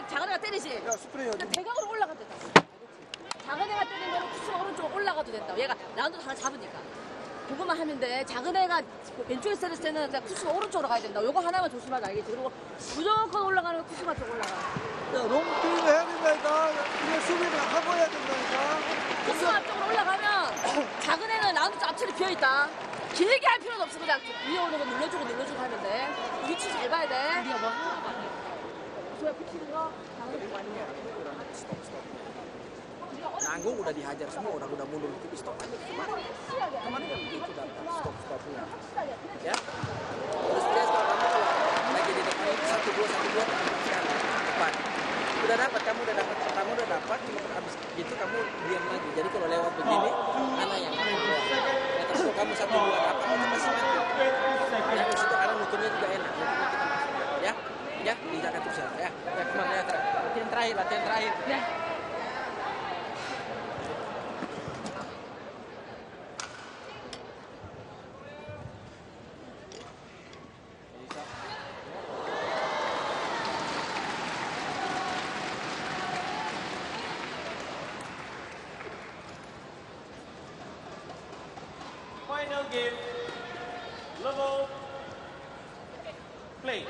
작은 애가 때리지. 대각으로 올라가도 된다. 작은 애가 때리는 거는 쿠스가 오른쪽으로 올라가도 된다. 얘가 라운드 하나 잡으니까. 그거만 하면 돼. 작은 애가 왼쪽에 때렸을 때는 그냥 쿠스가 오른쪽으로 가야 된다. 요거 하나만 조심하자, 알겠지? 그리고 무조건 올라가는 건 쿠스가 쪽 올라가. 너무 뛰고 해야 된다니까. 이게 수비를 하고 해야 된다니까. 쿠스가 쪽으로 올라가면 작은 애는 라운드 앞쪽에 비어있다. 길게 할 필요는 없어. 그냥 위에 오는 거 눌러주고 하면 돼. 위치 잘 봐야 돼. 우리가 뭐 하나 봐. kusuga 붙이는 거 작은 애가 많이 해. Nanggung udah dihajar semua, udah mundur tipis stop aja. Kemarin kan begitu stopnya. Ya. Terus dia kalau kamu lagi di depan itu 1-2 depan. Udah dapat, kamu udah dapat, habis gitu kamu diam lagi. Jadi kalau lewat begini, anak yang satu dua dapat kita pasti mati. Ya di situ karena nuturnya juga enak, nuturnya kita masuk. Ya, ya dijaga terus ya. Ya kemana ya latihan terakhir. Ya. Final game, level, play.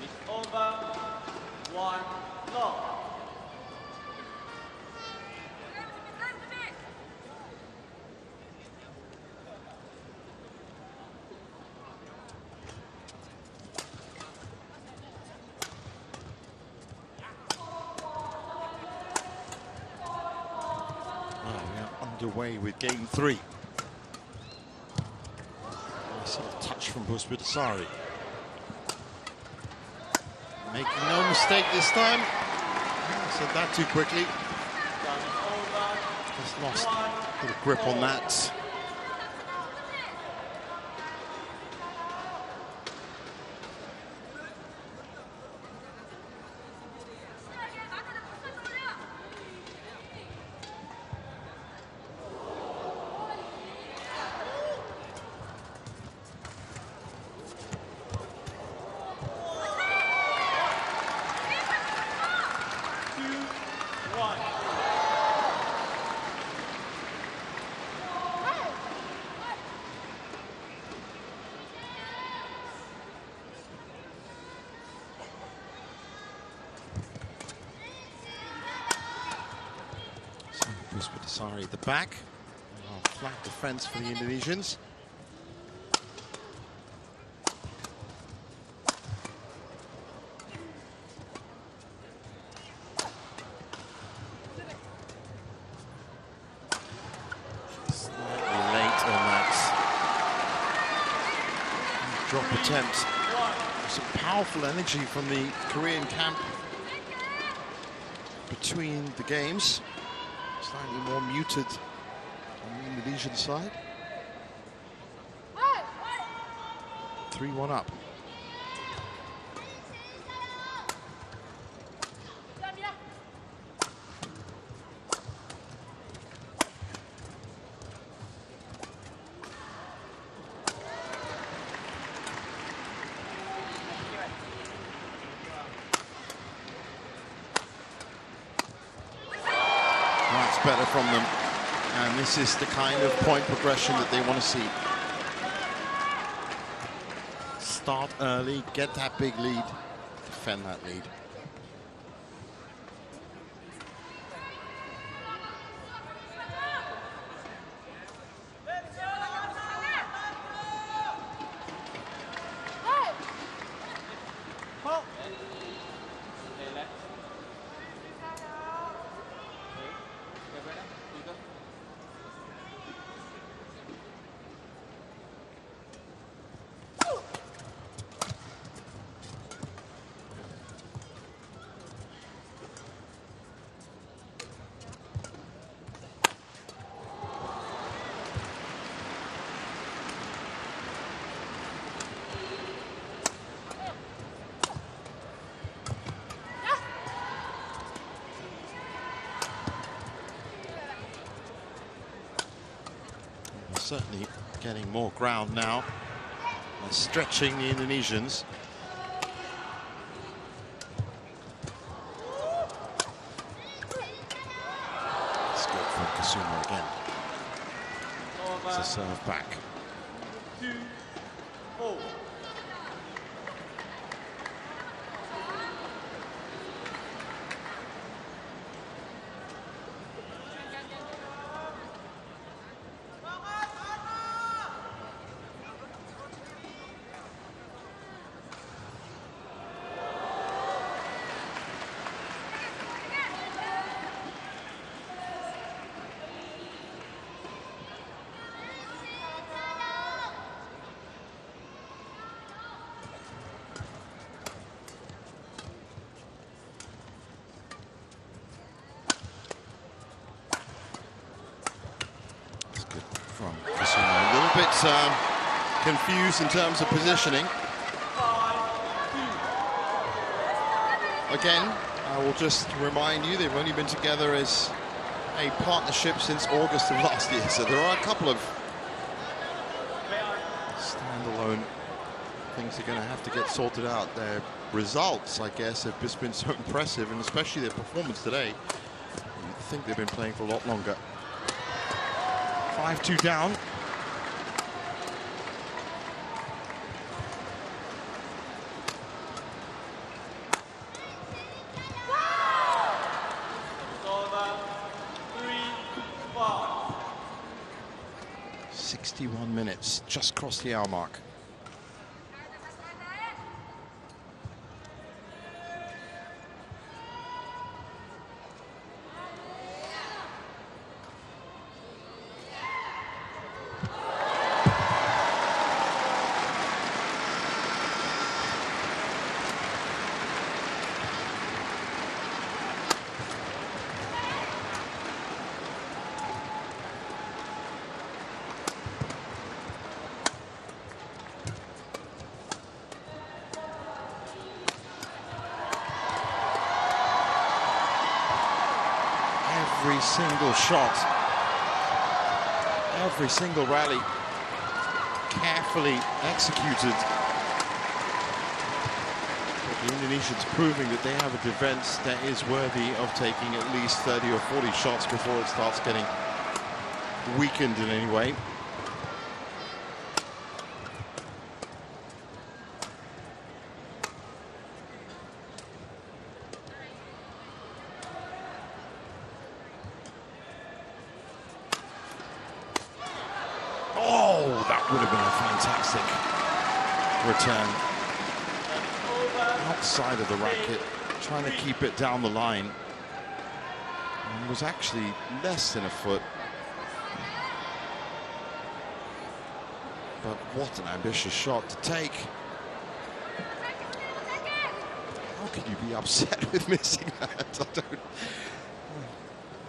It's over, 1-0. Underway with game 3. Nice little touch from Puspitasari. Making no mistake this time. Said that too quickly. Just lost a bit of grip on that. Puspitasari at the back. Flat defense for the Indonesians. Slightly late on that drop attempt. Some powerful energy from the Korean camp between the games. Slightly more muted on the Indonesian side. 3-1 up. That's better from them, and this is the kind of point progression that they want to see. Start early, get that big lead, defend that lead. Certainly getting more ground now. They're stretching the Indonesians. It's good from Kusuma again. It's a serve back. 2-4. from Kusuma. A little bit confused in terms of positioning. Again, I will just remind you, they've only been together as a partnership since August of last year, so there are a couple of standalone things are going to have to get sorted out. Their results, I guess, have just been so impressive, and especially their performance today. You'd think they've been playing for a lot longer. 5-2 down. Minutes, just crossed the hour mark. Every single shot, every single rally, carefully executed. But the Indonesians proving that they have a defense that is worthy of taking at least 30 or 40 shots before it starts getting weakened in any way. Would have been a fantastic return. Outside of the racket, trying to keep it down the line. And was actually less than a foot. But what an ambitious shot to take. How can you be upset with missing that? I don't...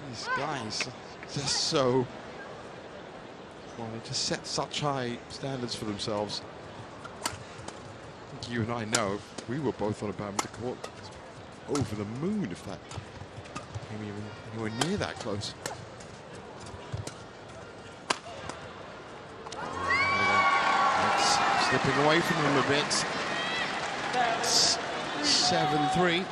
These guys are just so... Well, they just set such high standards for themselves. I think you and I know if we were both on a badminton court, over the moon if that came even anywhere near that close. It's slipping away from them a bit. 7-3.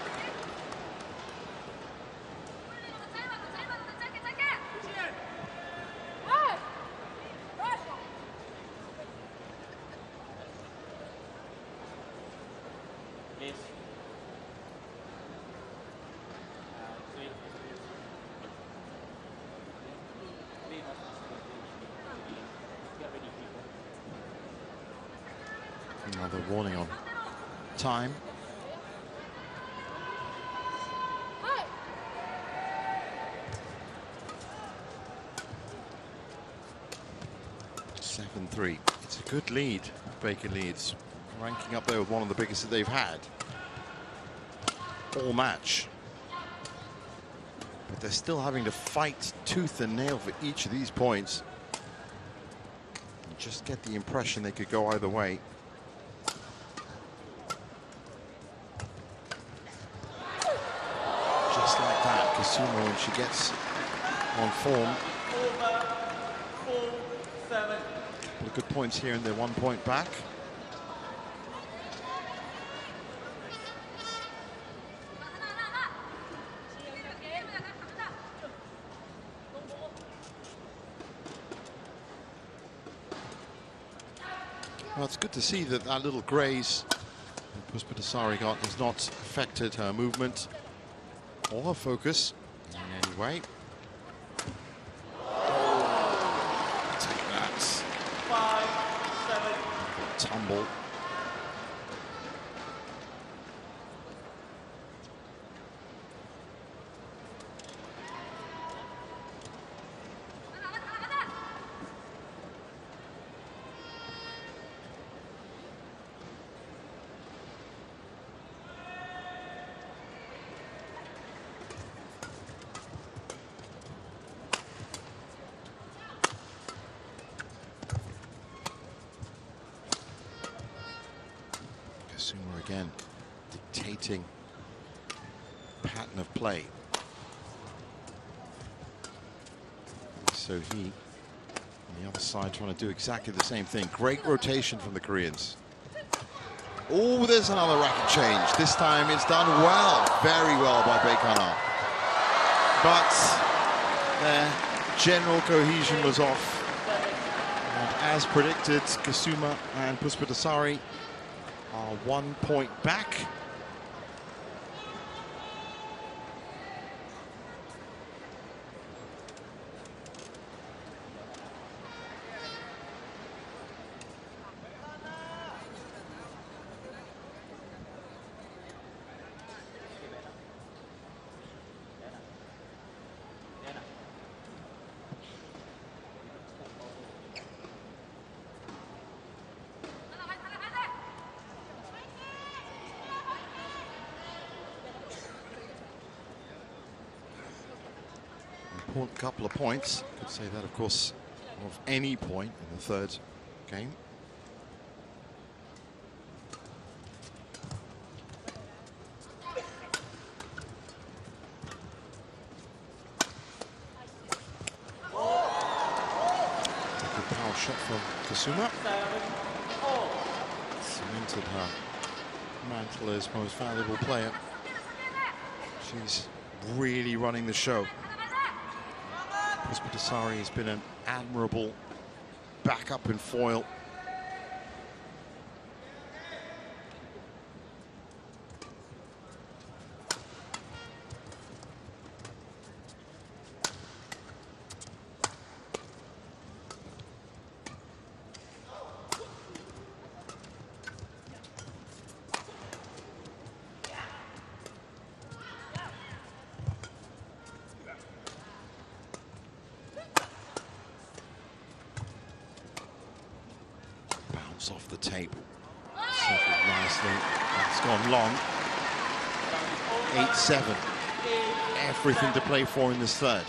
Another warning on time. Three. It's a good lead. Baker leads, ranking up there with one of the biggest that they've had all match. But they're still having to fight tooth and nail for each of these points. You just get the impression they could go either way. Just like that, Kusuma, when she gets on form. Good points here, and they're 1 point back. Well, it's good to see that that little graze Puspitasari got has not affected her movement or her focus in any way. Tumble. again dictating pattern of play. So he, on the other side, trying to do exactly the same thing. Great rotation from the Koreans. Oh, there's another racket change. This time it's done well, very well by Baek. But their general cohesion was off. And as predicted, Kusuma and Puspitasari are 1 point back. Important couple of points. Could say that, of course, of any point in the third game. Good power shot from Kusuma. Cemented her mantle as most valuable player. She's really running the show. Puspitasari has been an admirable backup in foil. Off the tape. Settled nicely. It's gone long. 8-7. Everything to play for in this third.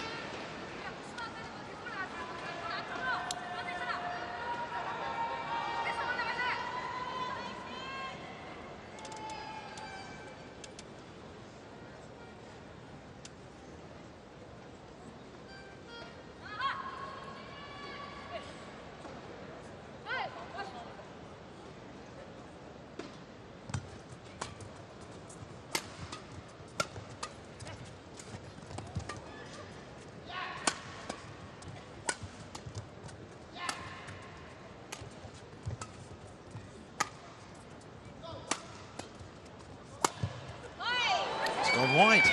Gone wide.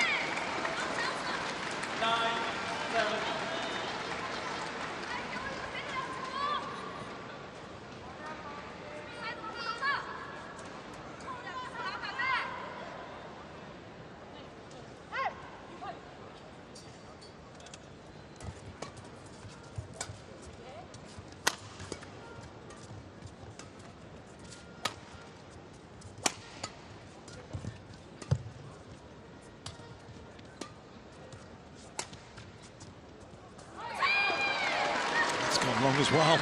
9-7. Long as well.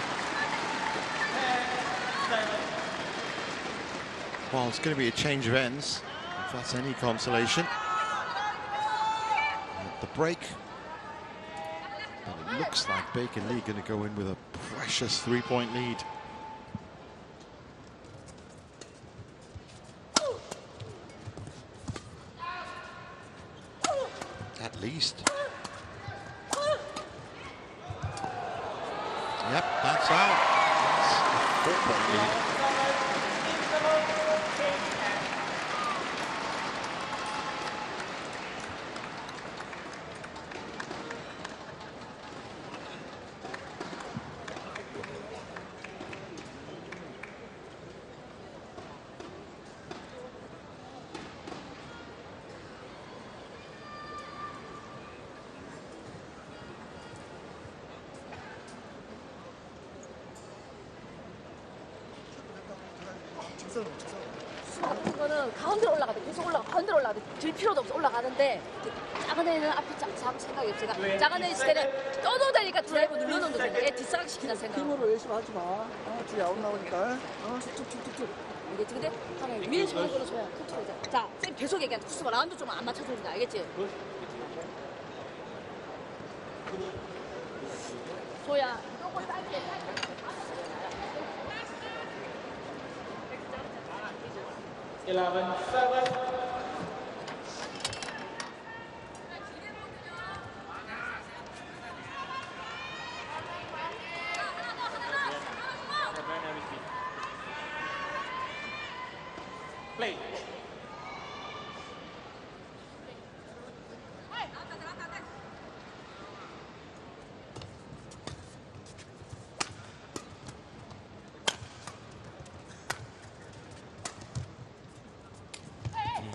Well, it's going to be a change of ends, if that's any consolation. At the break. But it looks like Baek and Lee going to go in with a precious 3-point lead. At least. Yep, that's out. That's a 4-point lead. 같은 거는 가운데로 올라가도 계속 가운데로 올라가도 들 필요도 없어 올라가는데 작은 애는 앞에 잡을 생각이 없어. 제가 작은 애 있을 때는 떠도 되니까 드라이브 눌러놓는 거야. 얘 뒷사각 시키자 생각. 힘으로 열심히 하지 마. 뒤에 아웃 나오니까. 툭툭툭툭. 알겠지? 근데 하나 위에 손을 걸어줘야 툭툭 하자. 자, 쌤 계속 얘기한다. 쿠스마 라운드 좀 안 맞춰준다. 알겠지? 소야. 11-7. Play.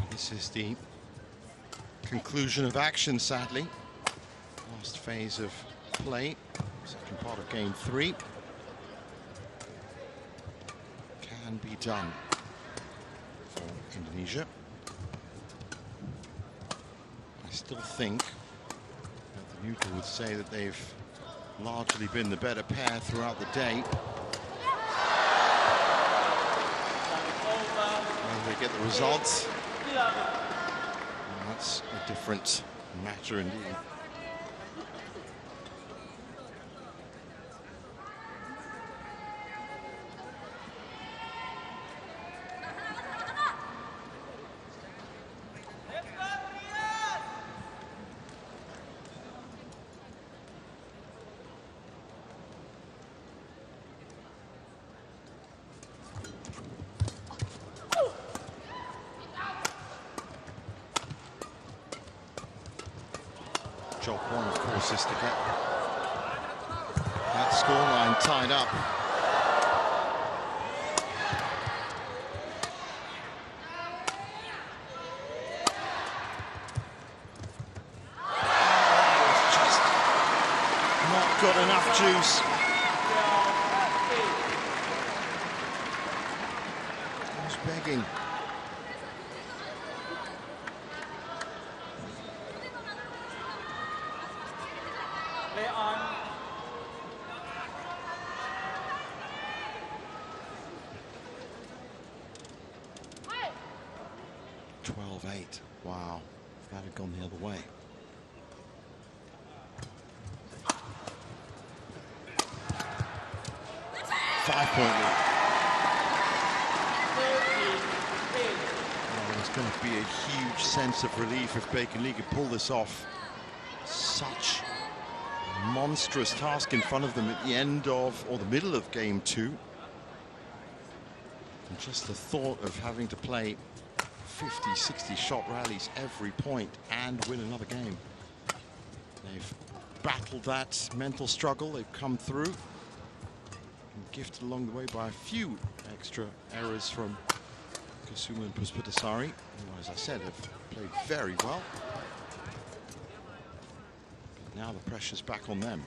This is the conclusion of action, sadly. Last phase of play, second part of game 3. Can be done for Indonesia. I still think that the neutral would say that they've largely been the better pair throughout the day. And they get the results. That's a different matter indeed. Job one, of course, is to get that scoreline tied up. It's just not got enough juice. He's begging. Play on. Hey! 12-8. Wow, if that had gone the other way. Five-point lead. Oh, there's going to be a huge sense of relief if Baek Lee could pull this off. Such a monstrous task in front of them at the end of, or the middle of game 2. And just the thought of having to play 50, 60 shot rallies every point and win another game. They've battled that mental struggle, they've come through. And gifted along the way by a few extra errors from Kusuma and Puspitasari, who, as I said, have played very well. But now the pressure's back on them.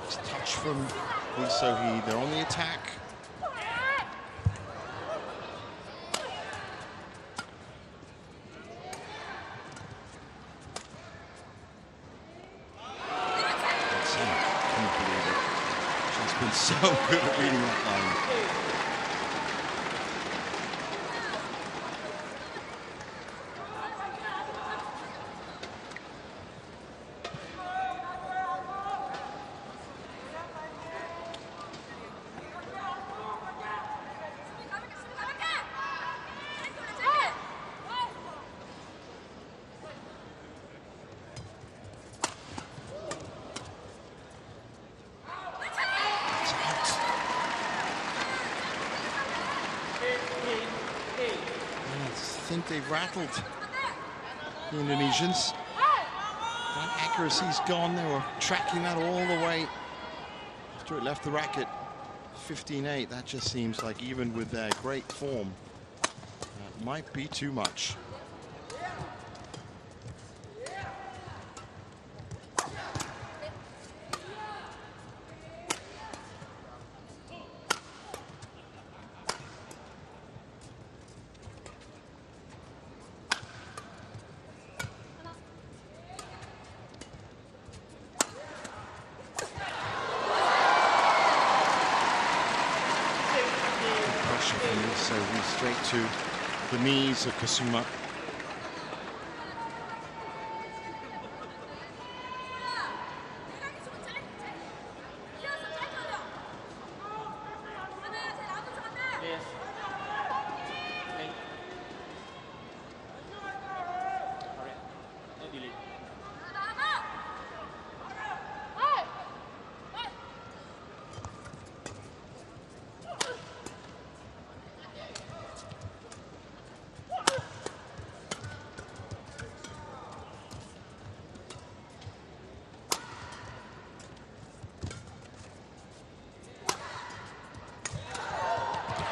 Nice touch from Lee So-hee, they're on the attack. Been so good at reading that line. I think they've rattled the Indonesians. That accuracy's gone. They were tracking that all the way after it left the racket. 15-8. That just seems like, even with their great form, that might be too much. So he's straight to the knees of Kusuma.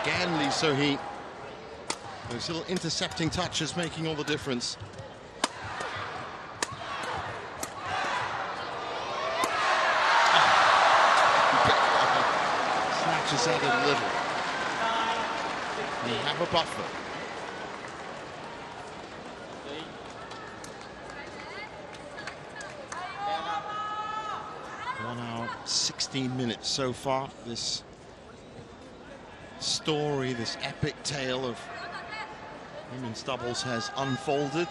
Again, Lee So-hee. Those little intercepting touches making all the difference. Snatches at it a little. They have a buffer. 1 hour, 16 minutes so far. This story, this epic tale of women's doubles has unfolded.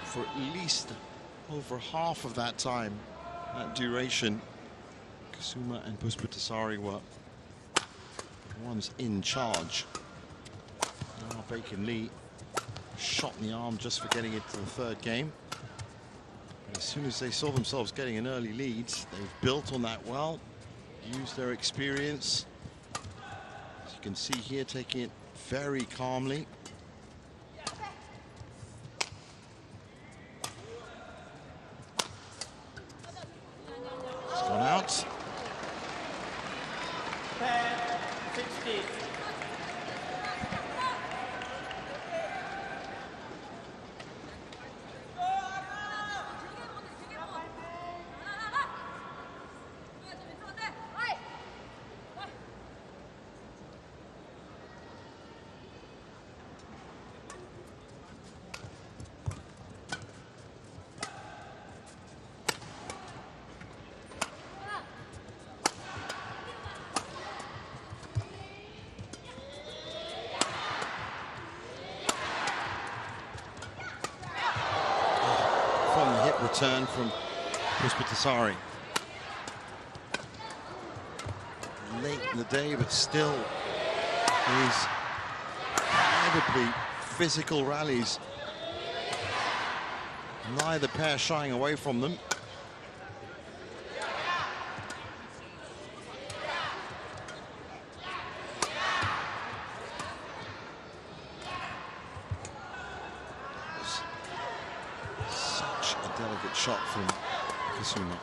For at least over half of that time, that duration, Kusuma and Puspitasari were the ones in charge. Now Baek and Lee shot in the arm just for getting it to the third game. But as soon as they saw themselves getting an early lead, they've built on that well, used their experience. As you can see here, taking it very calmly. It's gone out. 10-16. Return from Puspitasari. Late in the day, but still these incredibly physical rallies. Neither pair shying away from them. Delicate shot from Kusuma.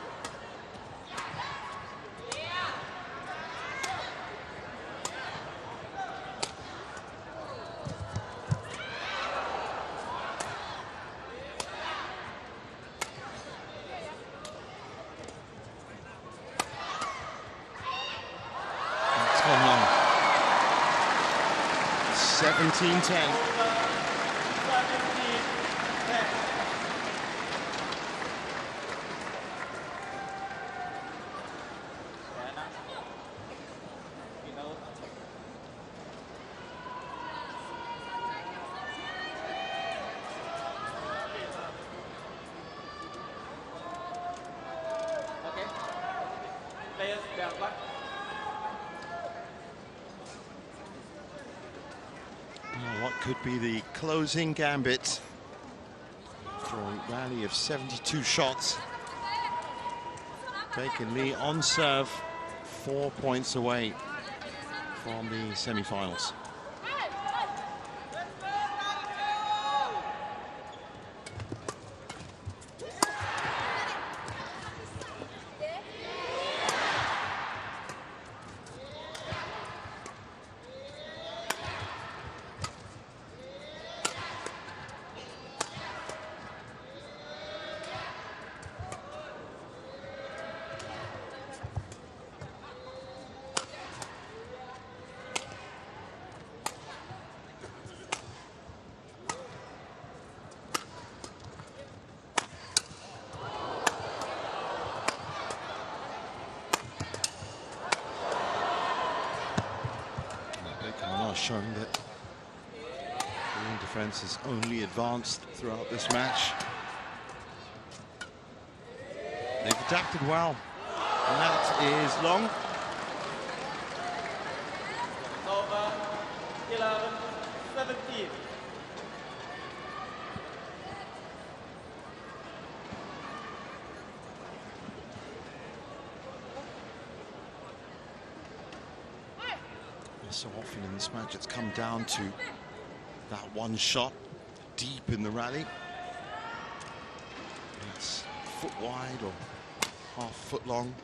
It's gone long. 17-10. What could be the closing gambit for a rally of 72 shots? Baek and Lee on serve, 4 points away from the semi-finals. shown that Korean defense has only advanced throughout this match. They've adapted well, and that is long. Over 11-17. So often in this match, it's come down to that one shot deep in the rally. It's foot wide or half foot long.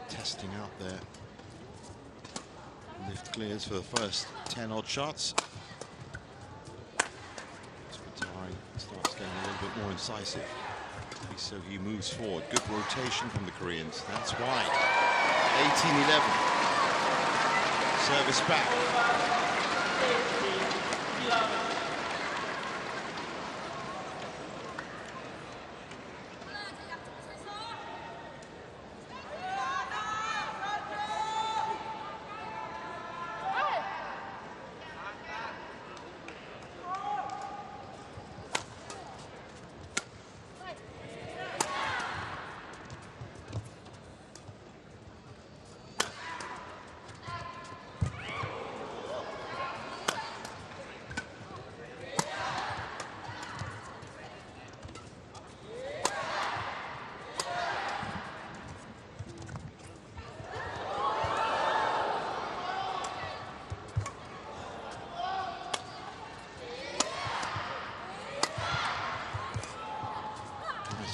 Testing out there. Lift clears for the first 10 odd shots. Puspitasari starts getting a little bit more incisive. So he moves forward. Good rotation from the Koreans. That's wide. 18-11. Service back.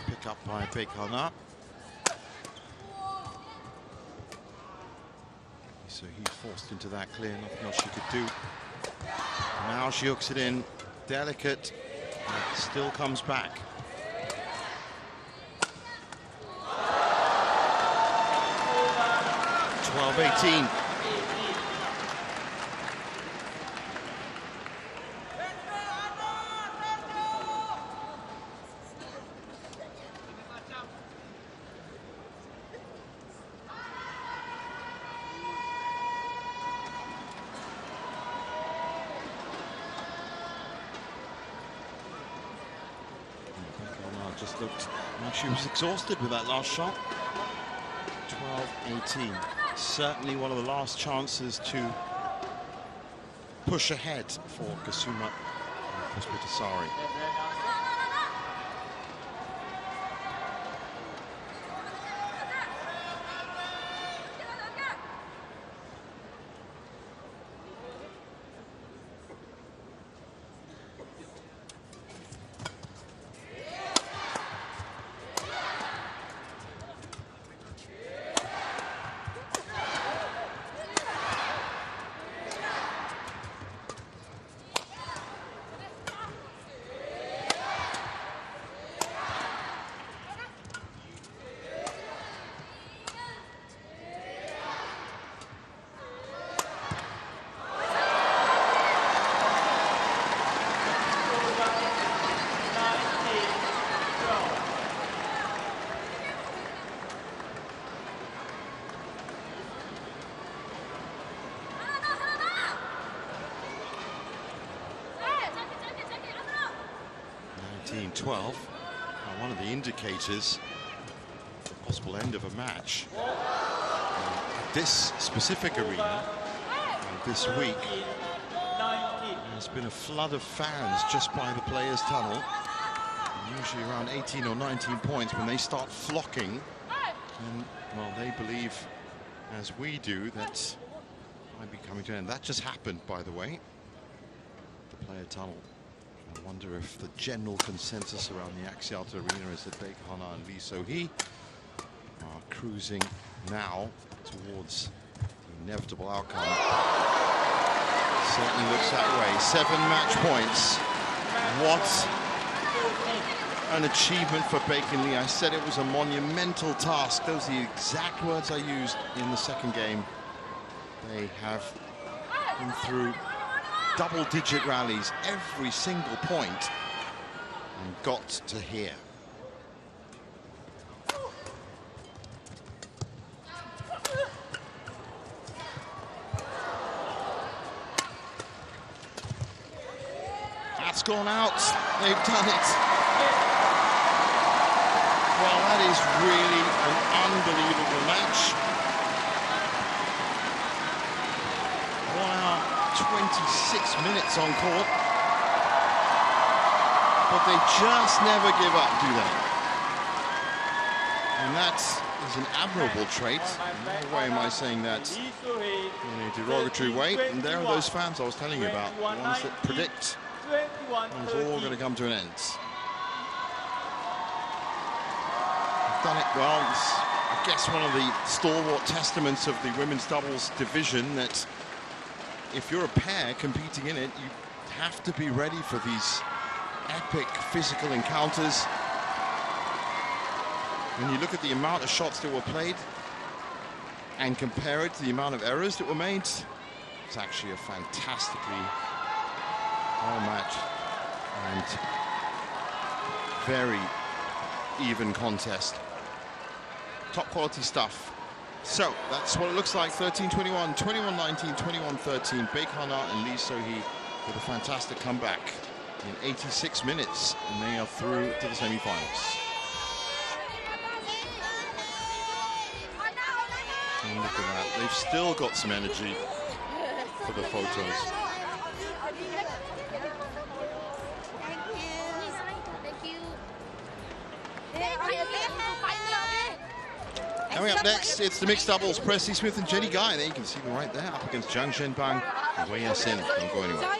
Pick up by Baek. So he's forced into that clear, nothing else she could do. Now she hooks it in, delicate, but still comes back. (12-18). Just looked like she was exhausted with that last shot. 12-18. Certainly one of the last chances to push ahead for Kusuma and Puspitasari. One of the indicators of the possible end of a match. This specific arena this week there's been a flood of fans just by the players' tunnel. Usually around 18 or 19 points when they start flocking. And, well, they believe, as we do, that might be coming to an end. That just happened, by the way. The player tunnel. I wonder if the general consensus around the Axiata Arena is that Baek and Lee So-hee are cruising now towards the inevitable outcome. Certainly looks that way. 7 match points. What an achievement for Baek and Lee. I said it was a monumental task. Those are the exact words I used in the second game. They have been through double-digit rallies every single point and got to here. That's gone out. They've done it. Well, that is really an unbelievable match. 1 hour, 26 minutes on court. But they just never give up, do they? And that is an admirable trait. No way am I saying that in a derogatory way. And there are those fans I was telling you about, the ones that predict it's all going to come to an end. They've done it well. It's, I guess, one of the stalwart testaments of the women's doubles division that if you're a pair competing in it, you have to be ready for these epic physical encounters. When you look at the amount of shots that were played and compare it to the amount of errors that were made, it's actually a fantastically well match and very even contest. Top quality stuff. So that's what it looks like. 13-21, 21-19, 21-13. Baek and Lee So-hee with a fantastic comeback in 86 minutes, and they are through to the semi-finals. And look at that. They've still got some energy for the photos. Coming up next, it's the mixed doubles. Presley Smith and Jenny Guy. There you can see them right there, up against Zhang Zhenbang and Wei Yasin. Don't go anywhere.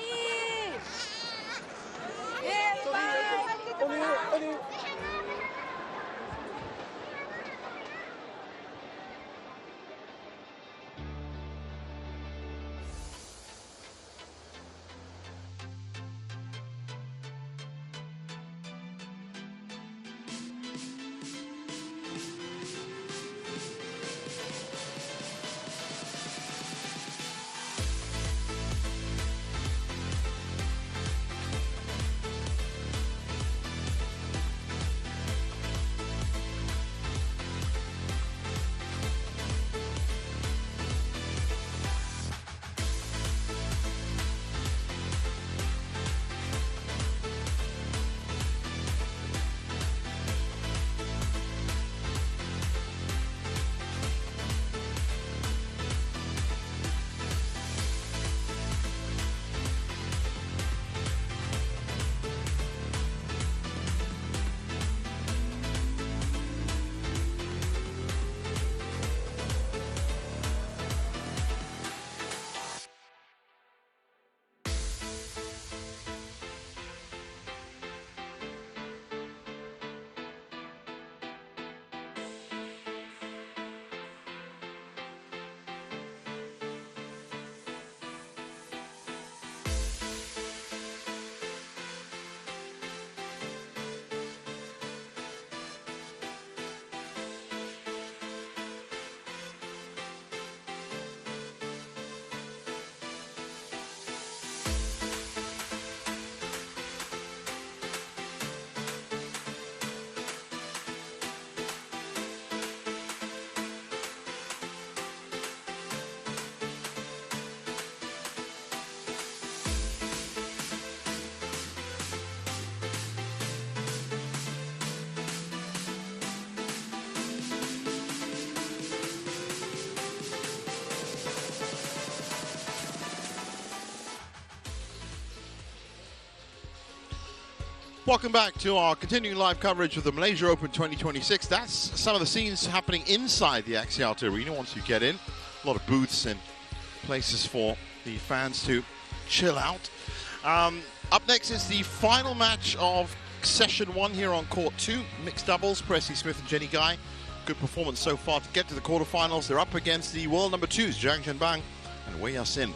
Welcome back to our continuing live coverage of the Malaysia Open 2026. That's some of the scenes happening inside the Axiata Arena once you get in. A lot of booths and places for the fans to chill out. Up next is the final match of session 1 here on court 2. Mixed doubles, Presley Smith and Jenny Guy. Good performance so far to get to the quarterfinals. They're up against the world number 2s, Zhang Zhenbang and Wei Yasin.